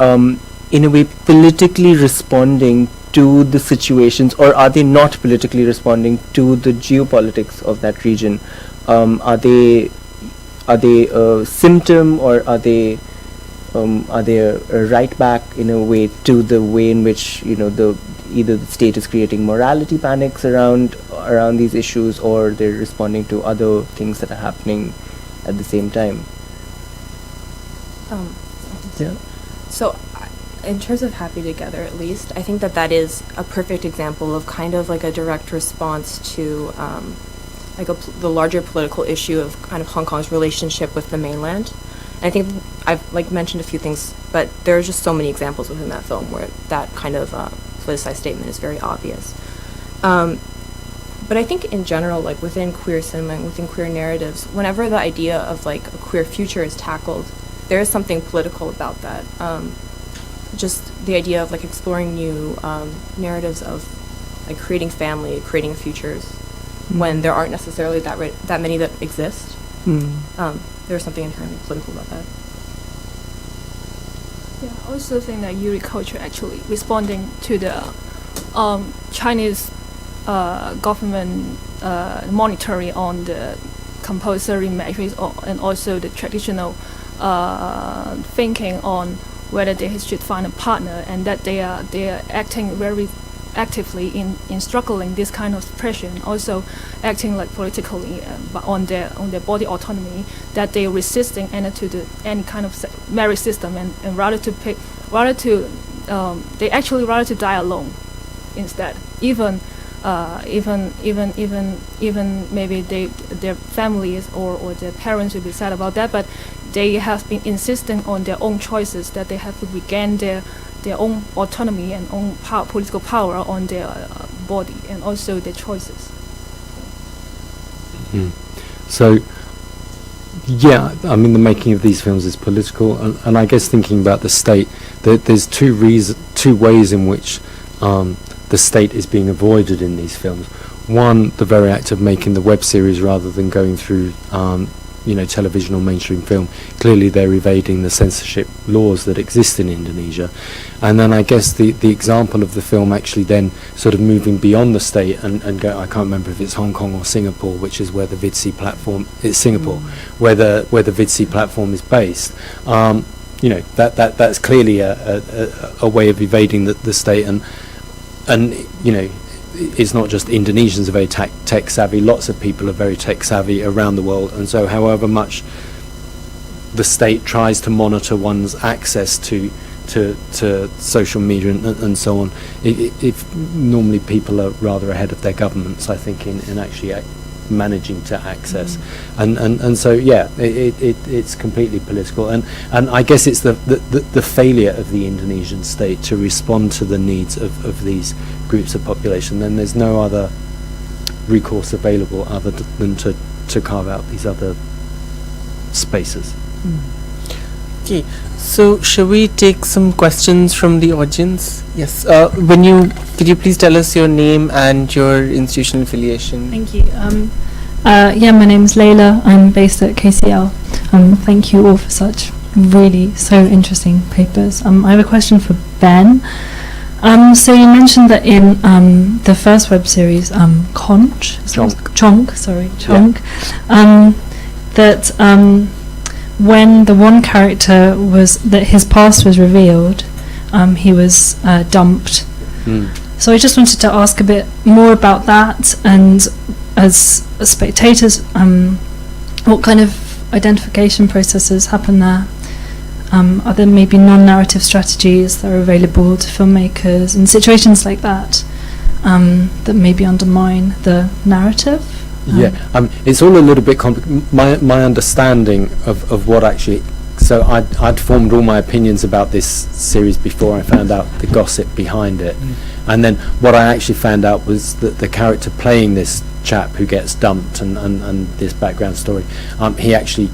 Speaker 1: in a way politically responding to the situations, or are they not politically responding to the geopolitics of that region? Are they a symptom, or are they a right back in a way to the way in which either the state is creating morality panics around these issues, or they're responding to other things that are happening at the same time? Yeah.
Speaker 4: So in terms of Happy Together, at least, I think that is a perfect example of kind of like a direct response to the larger political issue of kind of Hong Kong's relationship with the mainland. And I think I've mentioned a few things, but there are just so many examples within that film where that kind of politicized statement is very obvious. But I think in general, like within queer cinema and within queer narratives, whenever the idea of like a queer future is tackled, there is something political about that. Just the idea of like exploring new narratives of like creating family, creating futures, when there aren't necessarily that many that exist. There's something inherently political about that.
Speaker 3: Yeah, I also think that Yuri culture actually responding to the Chinese government monitoring on the compulsory measures, and also the traditional thinking on whether they should find a partner, and that they are acting very actively in struggling this kind of pressure, and also acting like politically on their body autonomy, that they are resisting any kind of marriage system, and rather to die alone instead. Even maybe their families or their parents will be sad about that, but they have been insisting on their own choices, that they have to regain their own autonomy and own political power on their body and also their choices.
Speaker 2: So, yeah, I mean, the making of these films is political, and I guess thinking about the state, there's two ways in which the state is being avoided in these films. One, the very act of making the web series rather than going through television or mainstream film. Clearly they're evading the censorship laws that exist in Indonesia. And then I guess the example of the film actually then sort of moving beyond the state and go, I can't remember if it's Hong Kong or Singapore, which is where the VidC platform, it's Singapore, where the VidC platform is based. that's clearly a way of evading the state, and it's not just Indonesians are very tech savvy. Lots of people are very tech savvy around the world, and so however much the state tries to monitor one's access to social media and so on, if normally people are rather ahead of their governments, I think, in actually managing to access, and so it's completely political, and I guess it's the failure of the Indonesian state to respond to the needs of these groups of population. Then there's no other recourse available other than to carve out these other spaces.
Speaker 1: Okay, so shall we take some questions from the audience? Yes, could you please tell us your name and your institutional affiliation?
Speaker 6: Thank you. My name is Layla. I'm based at KCL. Thank you all for such really so interesting papers. I have a question for Ben. So you mentioned that in the first web series, Chonk, that when the one character his past was revealed, he was dumped. So I just wanted to ask a bit more about that, and as spectators, what kind of identification processes happen there? Are there maybe non-narrative strategies that are available to filmmakers in situations like that that maybe undermine the narrative?
Speaker 2: It's all a little bit my understanding of what actually. So I'd formed all my opinions about this series before I found out the gossip behind it, and then what I actually found out was that the character playing this chap who gets dumped and this background story, he actually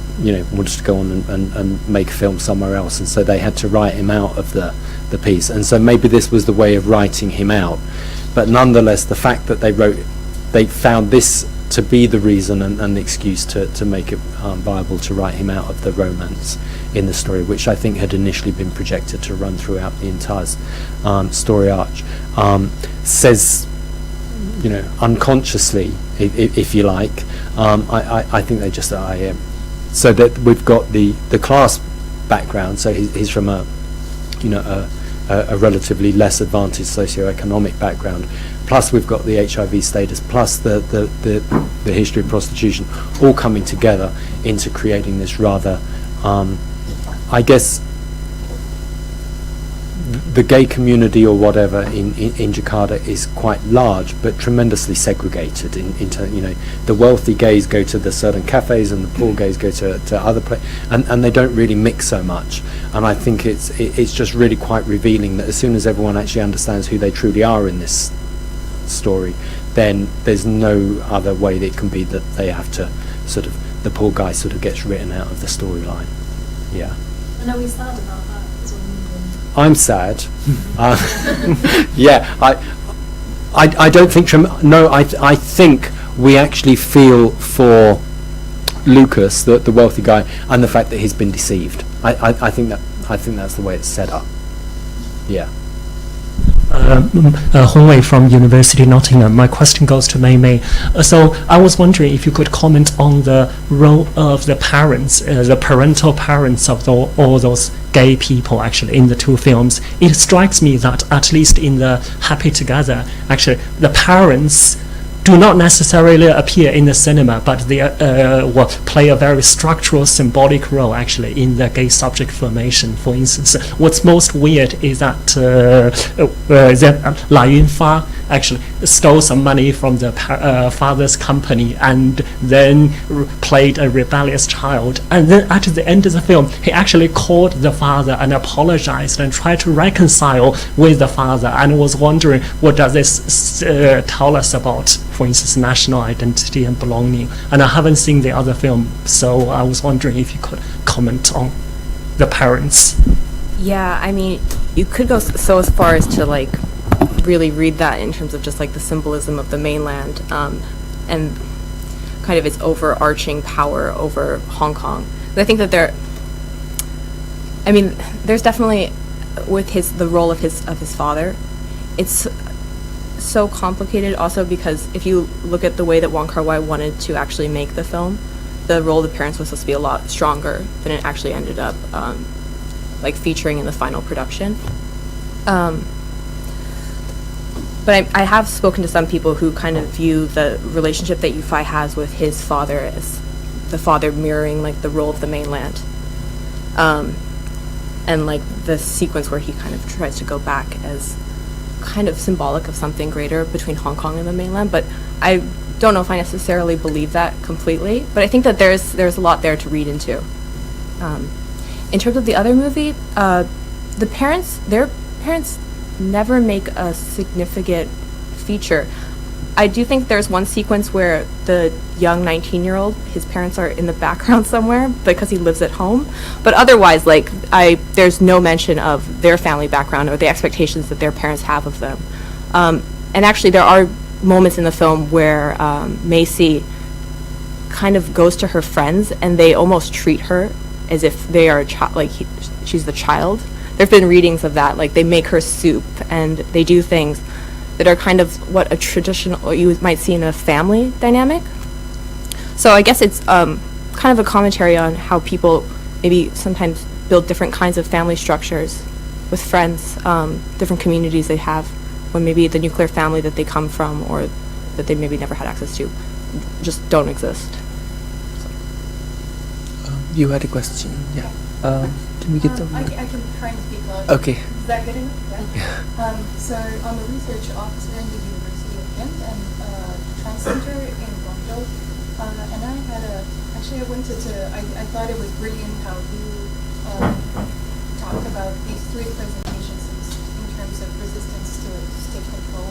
Speaker 2: wanted to go on and make a film somewhere else, and so they had to write him out of the piece, and so maybe this was the way of writing him out, but nonetheless the fact that they found this to be the reason and the excuse to make it viable to write him out of the romance in the story, which I think had initially been projected to run throughout the entire story arch, says, unconsciously, if you like, I think they just are. So that we've got the class background. So he's from a relatively less advantaged socioeconomic background. Plus we've got the HIV status, plus the history of prostitution, all coming together into creating this rather, I guess, the gay community or whatever in Jakarta is quite large, but tremendously segregated. Into the wealthy gays go to the certain cafes, and the poor gays go to other places, and they don't really mix so much. And I think it's just really quite revealing that as soon as everyone actually understands who they truly are in this story, then there's no other way that it can be that they have to the poor guy gets written out of the storyline. Yeah.
Speaker 6: And are we sad about that?
Speaker 2: I'm sad. I don't think. I think we actually feel for Lucas, the wealthy guy, and the fact that he's been deceived. I think that's the way it's set up. Yeah.
Speaker 7: Hong Wei from University Nottingham. My question goes to Mei Mei. So I was wondering if you could comment on the role of the parents, the parental parents of all those gay people actually in the two films. It strikes me that at least in the Happy Together, actually the parents do not necessarily appear in the cinema, but they play a very structural, symbolic role actually in the gay subject formation. For instance, what's most weird is that La Yunfa actually stole some money from the father's company and then played a rebellious child. And then at the end of the film, he actually called the father and apologized and tried to reconcile with the father. And was wondering, what does this tell us about, for instance, national identity and belonging? And I haven't seen the other film, so I was wondering if you could comment on the parents.
Speaker 4: Yeah, I mean, you could go so as far as to really read that in terms of just the symbolism of the mainland and kind of its overarching power over Hong Kong. I think that there's definitely with the role of his father, it's so complicated also because if you look at the way that Wong Kar-wai wanted to actually make the film, the role of the parents was supposed to be a lot stronger than it actually ended up like featuring in the final production. But I have spoken to some people who kind of view the relationship that Yufei has with his father as the father mirroring like the role of the mainland. And like the sequence where he kind of tries to go back as kind of symbolic of something greater between Hong Kong and the mainland. But I don't know if I necessarily believe that completely. But I think that there's a lot there to read into. In terms of the other movie, their parents never make a significant feature. I do think there's one sequence where the young 19-year-old, his parents are in the background somewhere because he lives at home. But otherwise, like, there's no mention of their family background or the expectations that their parents have of them. And actually, there are moments in the film where Mei Mei kind of goes to her friends and they almost treat her as if they are a child, like she's the child. There have been readings of that, like they make her soup and they do things that are kind of what a traditional, you might see in a family dynamic. So I guess it's kind of a commentary on how people maybe sometimes build different kinds of family structures with friends, different communities they have, when maybe the nuclear family that they come from or that they maybe never had access to just don't exist.
Speaker 1: You had a question, yeah. Can we get the...
Speaker 8: I can try and speak loud.
Speaker 1: Okay.
Speaker 8: Is that good enough? Yeah. So I'm a research officer in the University of Kent and Trans Center in Guangzhou. And I had I thought it was brilliant how you talked about these three presentations in terms of resistance to state control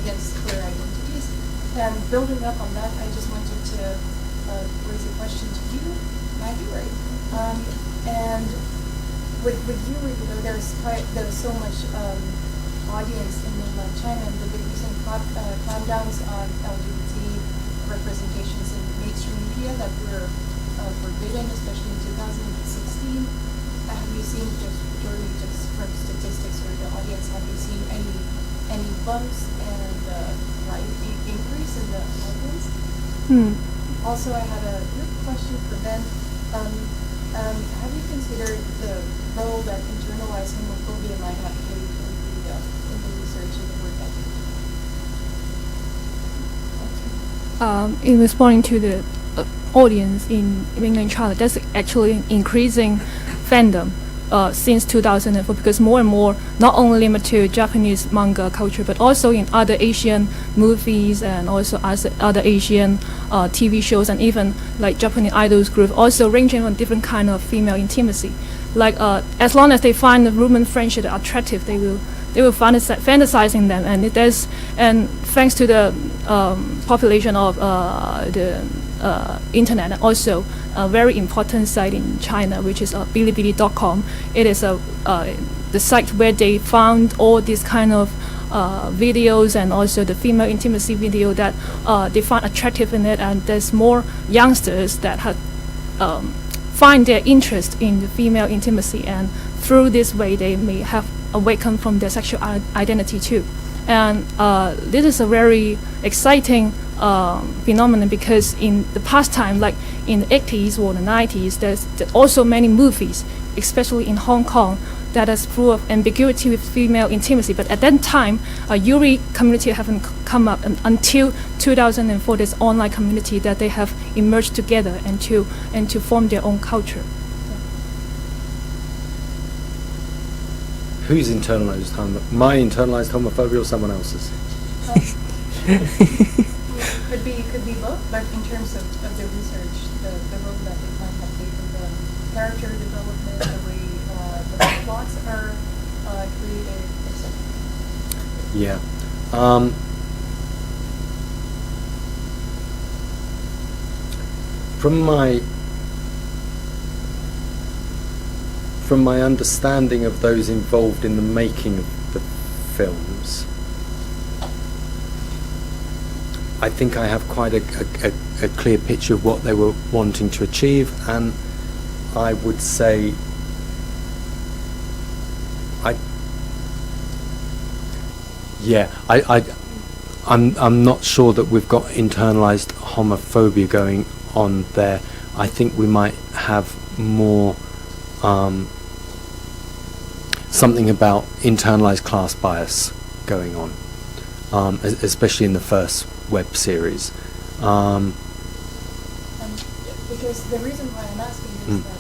Speaker 8: against queer identities. And building up on that, I just wanted to raise a question to you, Maggie, right? And with Yuri, there's so much audience in mainland China, and the recent crackdowns on LGBT representations in mainstream media that were forbidden, especially in 2016. Have you seen, just purely just from statistics or the audience, have you seen any bumps and increase in the audience? Also, I had a quick question for Ben. Have you considered the role that internalized homophobia might have played in the research and the work ethic?
Speaker 3: In responding to the audience in mainland China, that's actually an increasing fandom since 2004, because more and more, not only limited to Japanese manga culture, but also in other Asian movies and also other Asian TV shows, and even like Japanese idols group, also ranging on different kind of female intimacy. Like as long as they find the woman friendship attractive, they will fantasizing them, and thanks to the population of the internet, and also a very important site in China, which is Bilibili.com. It is the site where they found all these kind of videos and also the female intimacy video that they find attractive in it, and there's more youngsters that have find their interest in the female intimacy, and through this way they may have awakened from their sexual identity too. And this is a very exciting phenomenon, because in the past time, like in the 80s or the 90s, there's also many movies, especially in Hong Kong, that is full of ambiguity with female intimacy. But at that time, Yuri community haven't come up until 2004. This online community that they have emerged together and to form their own culture.
Speaker 2: Who's internalized my internalized homophobia or someone else's?
Speaker 8: Could be both, but in terms of the research, the role that they might have taken, the character development, the way the plots are created, etc.
Speaker 2: Yeah. From my understanding of those involved in the making of the films, I think I have quite a clear picture of what they were wanting to achieve, and I would say I'm not sure that we've got internalized homophobia going on there. I think we might have more something about internalized class bias going on, especially in the first web series.
Speaker 8: Because the reason why I'm asking is that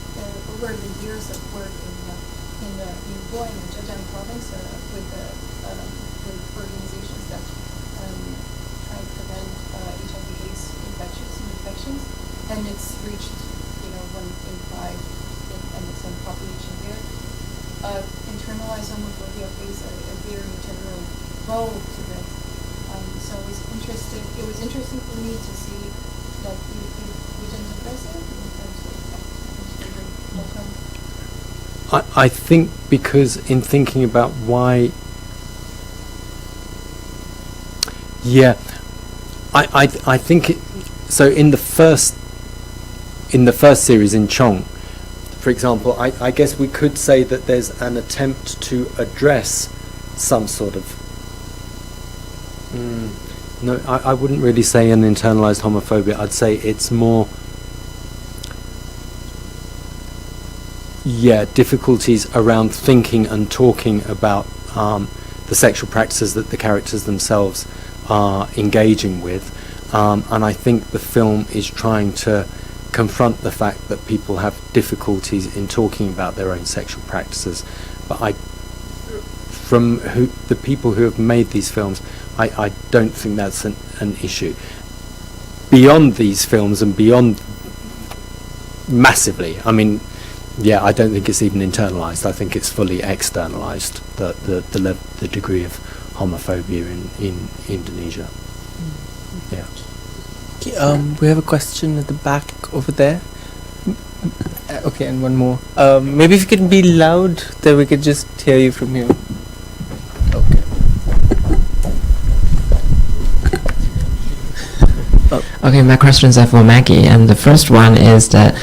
Speaker 8: over the years of work in Boeing and Zhejiang province with organizations that try to prevent HIV/AIDS infections, and it's reached 1 in 5, and it's a population there. Internalized homophobia plays a very integral role to this. So it was interesting for me to see that you didn't address it in terms of
Speaker 2: I think because in thinking about why, I think so in the first series in Chong, for example, I guess we could say that there's an attempt to address some sort of no, I wouldn't really say an internalized homophobia. I'd say it's more difficulties around thinking and talking about the sexual practices that the characters themselves are engaging with, and I think the film is trying to confront the fact that people have difficulties in talking about their own sexual practices. But from the people who have made these films, I don't think that's an issue. Beyond these films and beyond massively, I mean, I don't think it's even internalized. I think it's fully externalized, the degree of homophobia in Indonesia. Yeah.
Speaker 1: We have a question at the back over there. Okay, and one more. Maybe if you can be loud, then we could just hear you from here. Okay.
Speaker 9: Okay, my questions are for Maggie, and the first one is that,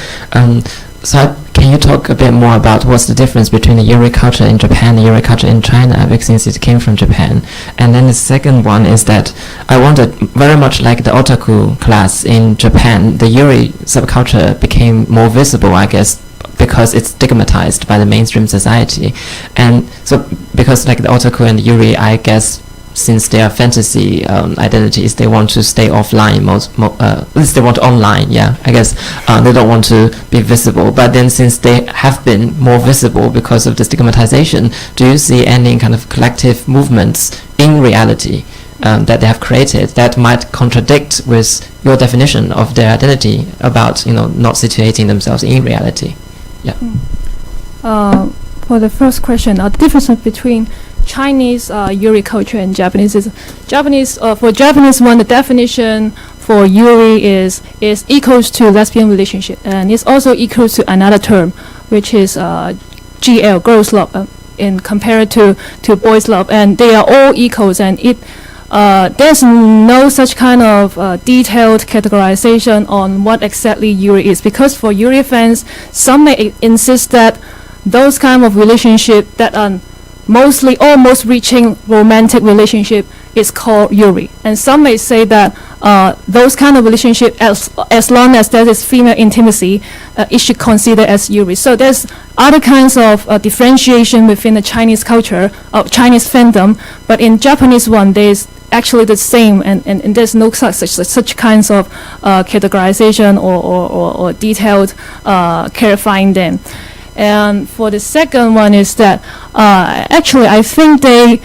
Speaker 9: can you talk a bit more about what's the difference between the Yuri culture in Japan and Yuri culture in China, since it came from Japan? And then the second one is that I wondered, very much like the otaku class in Japan, the Yuri subculture became more visible, I guess, because it's stigmatized by the mainstream society. And so, because like the otaku and Yuri, I guess, since they are fantasy identities, they want to stay offline, at least they want online, I guess they don't want to be visible. But then since they have been more visible because of the stigmatization, do you see any kind of collective movements in reality that they have created that might contradict with your definition of their identity about, not situating themselves in reality?
Speaker 3: For the first question, the difference between Chinese Yuri culture and Japanese is for Japanese one, the definition for Yuri is equals to lesbian relationship, and it's also equals to another term which is GL, girls love, in compared to boys love, and they are all equals, and there's no such kind of detailed categorization on what exactly Yuri is, because for Yuri fans, some may insist that those kind of relationship that are mostly almost reaching romantic relationship is called Yuri, and some may say that those kind of relationship, as long as there is female intimacy, it should consider as Yuri. So there's other kinds of differentiation within the Chinese culture of Chinese fandom, but in Japanese one there's actually the same, and there's no such kinds of categorization or detailed clarifying them. And for the second one is that actually I think they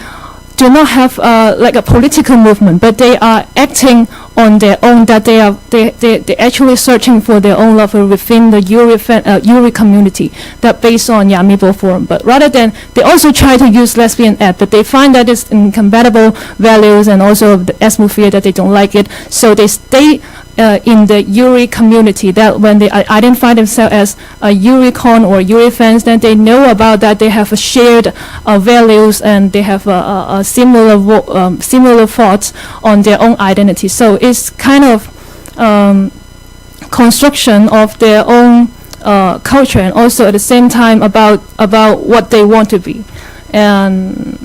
Speaker 3: do not have like a political movement, but they are acting on their own, that they actually searching for their own love within the Yuri community that based on Yamibo forum. But rather than, they also try to use lesbian app, but they find that it's incompatible values and also the asmophobia that they don't like it. So they stay in the Yuri community, that when they identify themselves as a Yuri-con or Yuri fans, then they know about that, they have a shared values, and they have a similar thoughts on their own identity. So it's kind of construction of their own culture, and also at the same time about what they want to be. And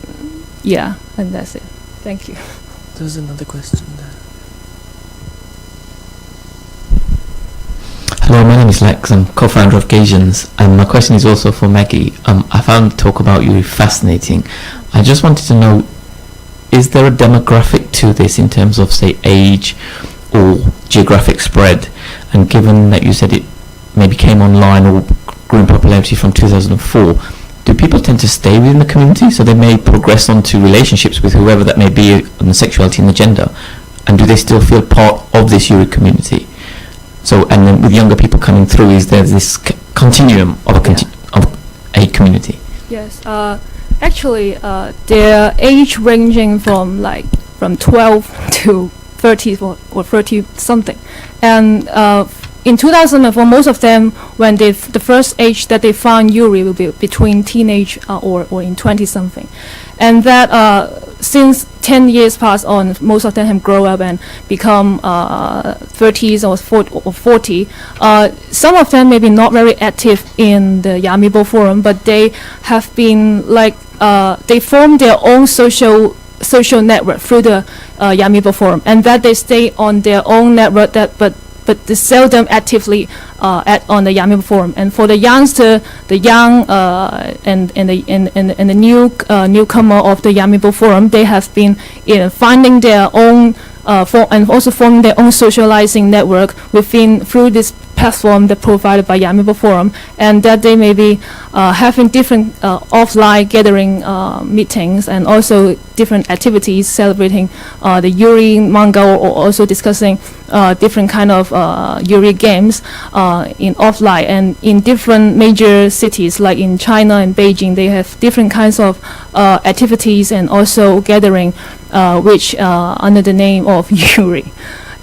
Speaker 3: and that's it. Thank you.
Speaker 1: There's another question there.
Speaker 9: Hello, my name is Lex. I'm co-founder of Gasians, and my question is also for Maggie. I found the talk about Yuri fascinating. I just wanted to know, is there a demographic to this in terms of, say, age or geographic spread? And given that you said it maybe came online or grew in popularity from 2004, do people tend to stay within the community, so they may progress onto relationships with whoever that may be on the sexuality and the gender? And do they still feel part of this Yuri community? So, and then with younger people coming through, is there this continuum of a community?
Speaker 3: Yes, actually, their age ranging from 12 to 30 or 30 something, and in 2004, most of them, when the first age that they found Yuri will be between teenage or in 20 something, and that since 10 years pass on, most of them have grown up and become 30s or 40. Some of them maybe not very active in the Yamibo forum, but they have been they form their own social network through the Yamibo forum, and that they stay on their own network but they seldom actively on the Yamibo forum. And for the youngster, the young and the newcomer of the Yamibo forum, they have been finding their own and also forming their own socializing network through this platform that provided by Yamibo forum, and that they may be having different offline gathering meetings and also different activities celebrating the Yuri manga, or also discussing different kind of Yuri games in offline. And in different major cities like in China and Beijing, they have different kinds of activities and also gathering which under the name of Yuri.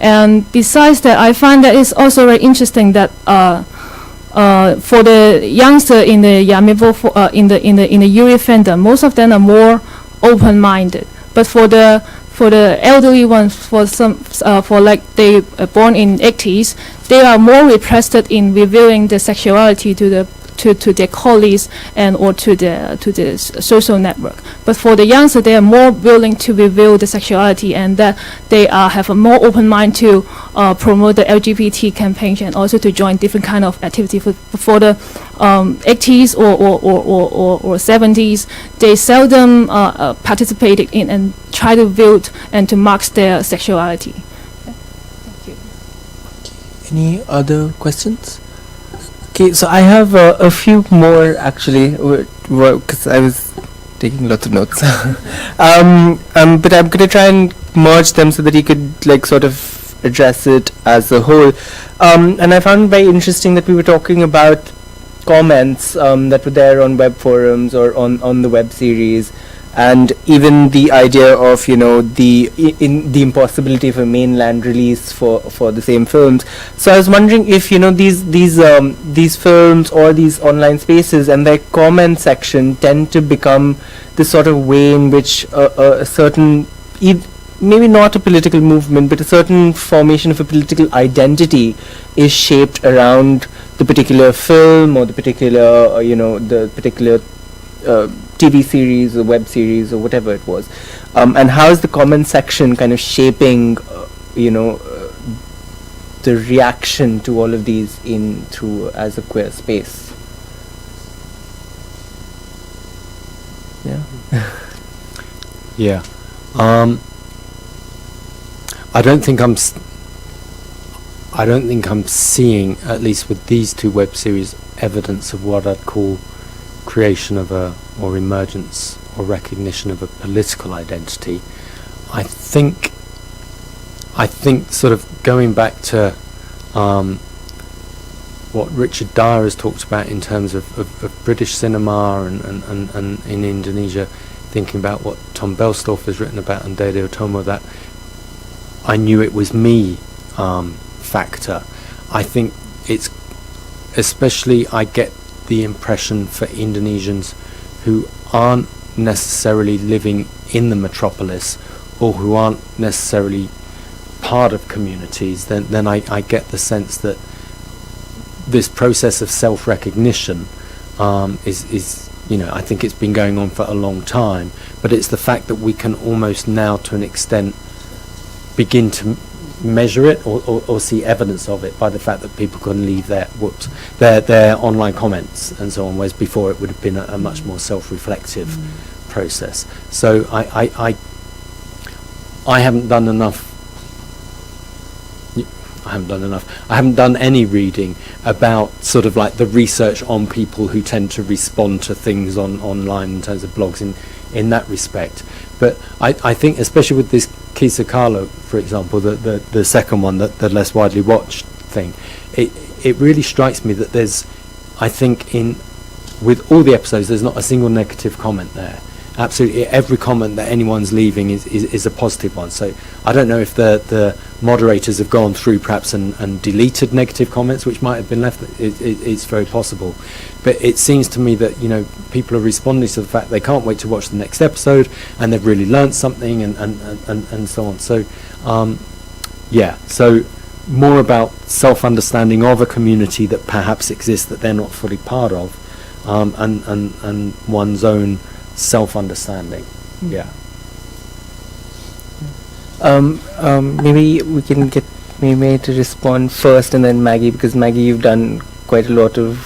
Speaker 3: And besides that, I find that it's also very interesting that for the youngster in the Yamibo in the Yuri fandom, most of them are more open-minded. But for the elderly ones, they are born in 80s, they are more repressed in revealing the sexuality to their colleagues and or to the social network. But for the youngster, they are more willing to reveal the sexuality, and that they have a more open mind to promote the LGBT campaign and also to join different kind of activity. For the 80s or 70s, they seldom participated in and try to build and to mark their sexuality. Yeah. Thank you.
Speaker 1: Any other questions? Okay, so I have a few more actually, because I was taking lots of notes. But I'm going to try and merge them so that you could sort of address it as a whole. And I found it very interesting that we were talking about comments that were there on web forums or on the web series, and even the idea of the impossibility of a mainland release for the same films. So I was wondering if these films or these online spaces and their comment section tend to become this sort of way in which a certain, maybe not a political movement, but a certain formation of a political identity is shaped around the particular film or the particular the particular TV series or web series or whatever it was, and how is the comment section kind of shaping the reaction to all of these through as a queer space? Yeah.
Speaker 2: Yeah. I don't think I'm seeing, at least with these two web series, evidence of what I'd call creation of or emergence or recognition of a political identity. I think sort of going back to what Richard Dyer has talked about in terms of British cinema and in Indonesia, thinking about what Tom Belstorff has written about and Dede Otomo, that I knew it was me factor. I think it's especially, I get the impression for Indonesians who aren't necessarily living in the metropolis or who aren't necessarily part of communities, then I get the sense that this process of self-recognition is I think it's been going on for a long time, but it's the fact that we can almost now to an extent begin to measure it or see evidence of it by the fact that people can leave their online comments and so on, whereas before it would have been a much more self-reflective process. So I haven't done enough. I haven't done any reading about sort of like the research on people who tend to respond to things online in terms of blogs in that respect. But I think, especially with this Kisah Carlo, for example, the second one, the less widely watched thing, it really strikes me that there's, I think with all the episodes, there's not a single negative comment there. Absolutely every comment that anyone's leaving is a positive one. So I don't know if the moderators have gone through perhaps and deleted negative comments which might have been left. It's very possible. But it seems to me that, you know, people are responding to the fact they can't wait to watch the next episode and they've really learnt something and so on. So so more about self-understanding of a community that perhaps exists that they're not fully part of, and one's own self-understanding.
Speaker 1: Maybe we can get Mei Mei to respond first, and then Maggie, because Maggie, you've done quite a lot of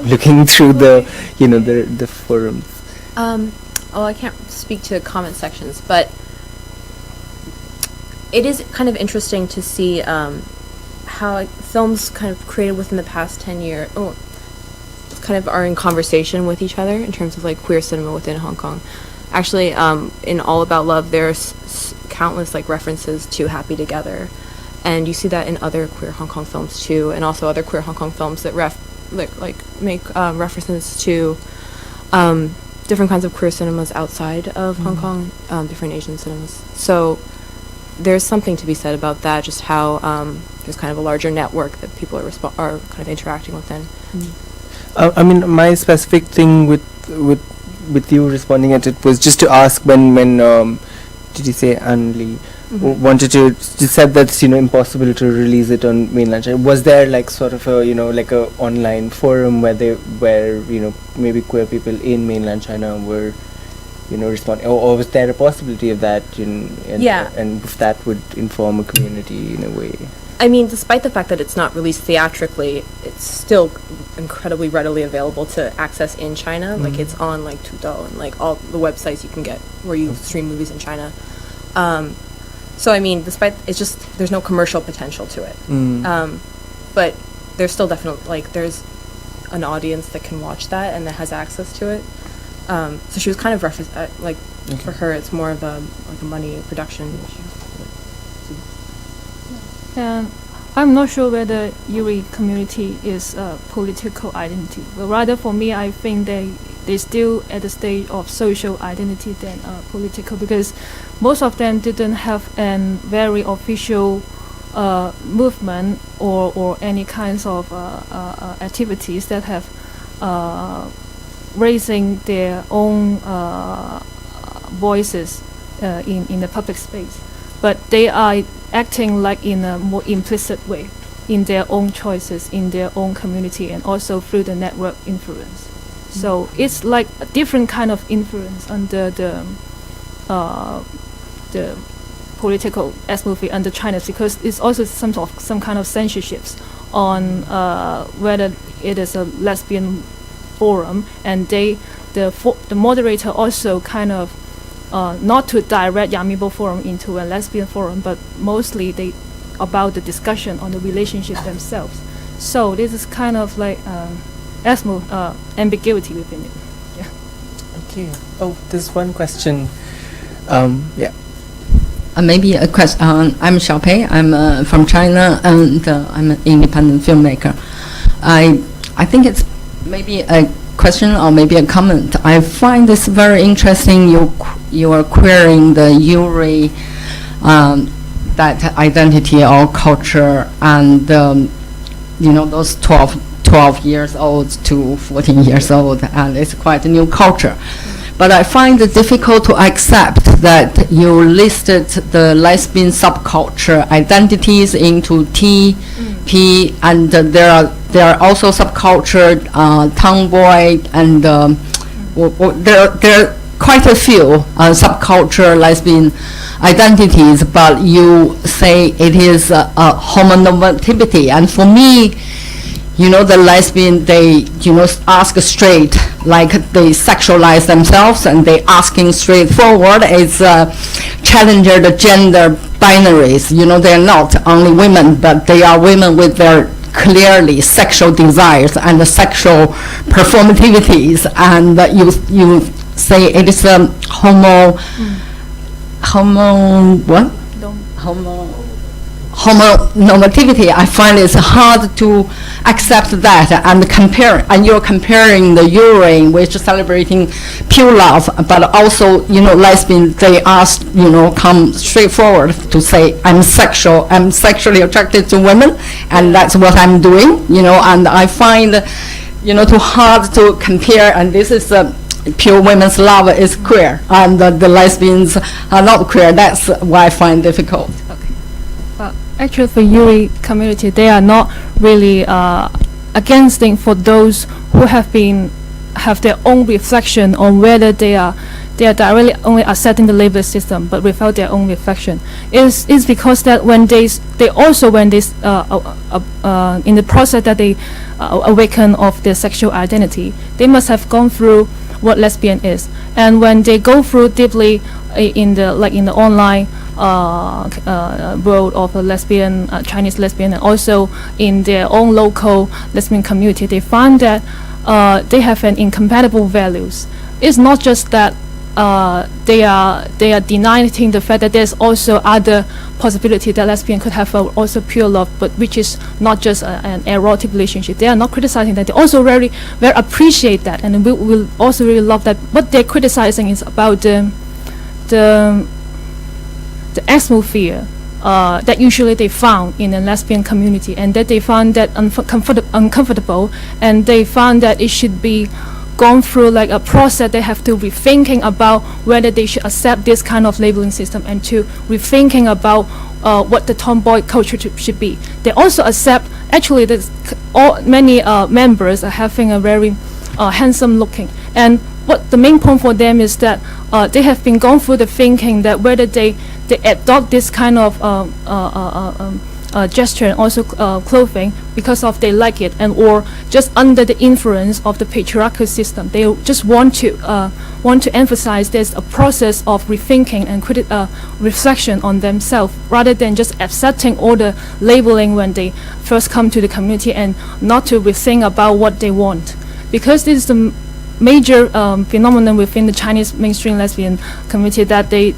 Speaker 1: looking through the forums.
Speaker 4: I can't speak to comment sections, but it is kind of interesting to see how films kind of created within the past 10 years kind of are in conversation with each other in terms of like queer cinema within Hong Kong. Actually, in All About Love, there's countless like references to Happy Together, and you see that in other queer Hong Kong films too, and also other queer Hong Kong films that make references to different kinds of queer cinemas outside of Hong Kong, different Asian cinemas. So there's something to be said about that, just how there's kind of a larger network that people are kind of interacting within.
Speaker 1: I mean, my specific thing with you responding at it was just to ask when did you say Ann Lee wanted to said that it's impossible to release it on mainland China. Was there like sort of a like a online forum where maybe queer people in mainland China were responding, or was there a possibility of that? And if that would inform a community in a way.
Speaker 4: I mean, despite the fact that it's not released theatrically, it's still incredibly readily available to access in China. Like, it's on, like, Tudou and, like, all the websites you can get where you stream movies in China. So, I mean, it's just, there's no commercial potential to it. But there's still definitely, like, there's an audience that can watch that and that has access to it. So she was kind of for her, it's more of a money production issue.
Speaker 3: And I'm not sure whether Yuri community is a political identity, but rather for me, I think they still at the stage of social identity than political, because most of them didn't have a very official movement or any kinds of activities that have raising their own voices in the public space, but they are acting like in a more implicit way in their own choices, in their own community, and also through the network influence. So it's like a different kind of influence under the political as movie under China, because it's also some kind of censorships on whether it is a lesbian forum, and the moderator also kind of not to direct Yamibo forum into a lesbian forum, but mostly about the discussion on the relationship themselves. So this is kind of like ambiguity within it. Yeah.
Speaker 1: Okay. Oh, there's one question.
Speaker 10: Maybe a question. I'm Xiao. I'm from China, and I'm an independent filmmaker. I think it's maybe a question or maybe a comment. I find this very interesting. You are querying the Yuri, that identity or culture, and those 12 years old to 14 years old, and it's quite a new culture. But I find it difficult to accept that you listed the lesbian subculture identities into T, P, and there are also subculture tomboy, and quite a few subculture lesbian identities, but you say it is a homonomativity. And for me, the lesbian, they, ask straight, like they sexualize themselves and they asking straightforward. It's challenger the gender binaries. They're not only women, but they are women with their clearly sexual desires and the sexual performativities. And you say it is a homonomativity. I find it's hard to accept that and compare. And you're comparing the Yuri, which is celebrating pure love, but also, lesbian, they ask, come straightforward to say, I'm sexually attracted to women, and that's what I'm doing, and I find, too hard to compare, and this is pure women's love is queer, and the lesbians are not queer. That's why I find difficult.
Speaker 3: Actually, for Yuri community, they are not really against things for those who have their own reflection on whether they are directly only accepting the label system, but without their own reflection. Is because that when they in the process that they awaken of their sexual identity, they must have gone through what lesbian is, and when they go through deeply in the online world of a lesbian, Chinese lesbian, and also in their own local lesbian community, they find that they have an incompatible values. It's not just that they are denying the fact that there's also other possibility that lesbian could have also pure love, but which is not just an erotic relationship. They are not criticizing that. They also very appreciate that, and we will also really love that. What they're criticizing is about the atmosphere that usually they found in a lesbian community, and that they found that uncomfortable, and they found that it should be gone through like a process. They have to rethinking about whether they should accept this kind of labeling system, and to rethinking about what the tomboy culture should be. They also accept actually that many members are having a very handsome looking, and what the main point for them is that they have been gone through the thinking that whether they adopt this kind of gesture and also clothing because of they like it, and or just under the influence of the patriarchal system. They just want to emphasize there's a process of rethinking and reflection on themselves, rather than just accepting all the labeling when they first come to the community, and not to rethink about what they want. Because this is the major phenomenon within the Chinese mainstream lesbian community, that they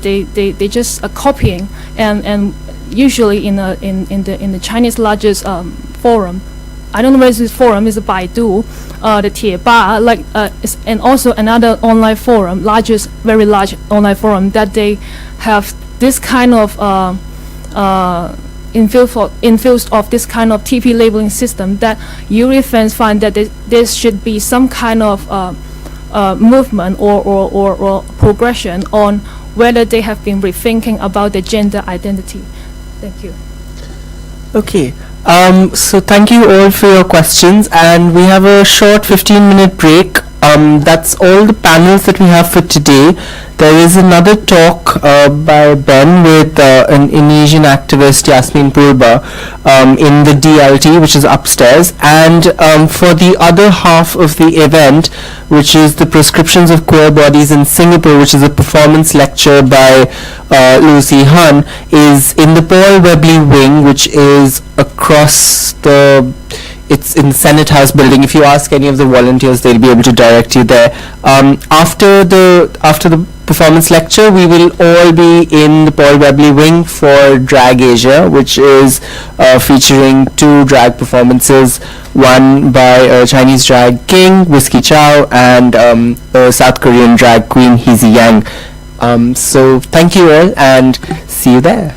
Speaker 3: just are copying, and usually in the Chinese largest forum, I don't know whether this forum is a Baidu, the Tieba, and also another online forum, very large online forum, that they have this kind of influence of this kind of TP labeling system, that Yuri fans find that there should be some kind of movement or progression on whether they have been rethinking about their gender identity. Thank you.
Speaker 1: Okay. So thank you all for your questions, and we have a short 15-minute break. That's all the panels that we have for today. There is another talk by Ben with an Indonesian activist, Yasmin Purba, in the DLT, which is upstairs. And for the other half of the event, which is the prescriptions of queer bodies in Singapore, which is a performance lecture by Lucy Han, is in the Paul Webley wing, which is across it's in the Senate House building. If you ask any of the volunteers, they'll be able to direct you there. After the performance lecture, we will all be in the Paul Webley wing for Drag Asia, which is featuring 2 drag performances, one by a Chinese drag king, Whiskey Xiao, and a South Korean drag queen, Hezi Yeung. So thank you all, and see you there.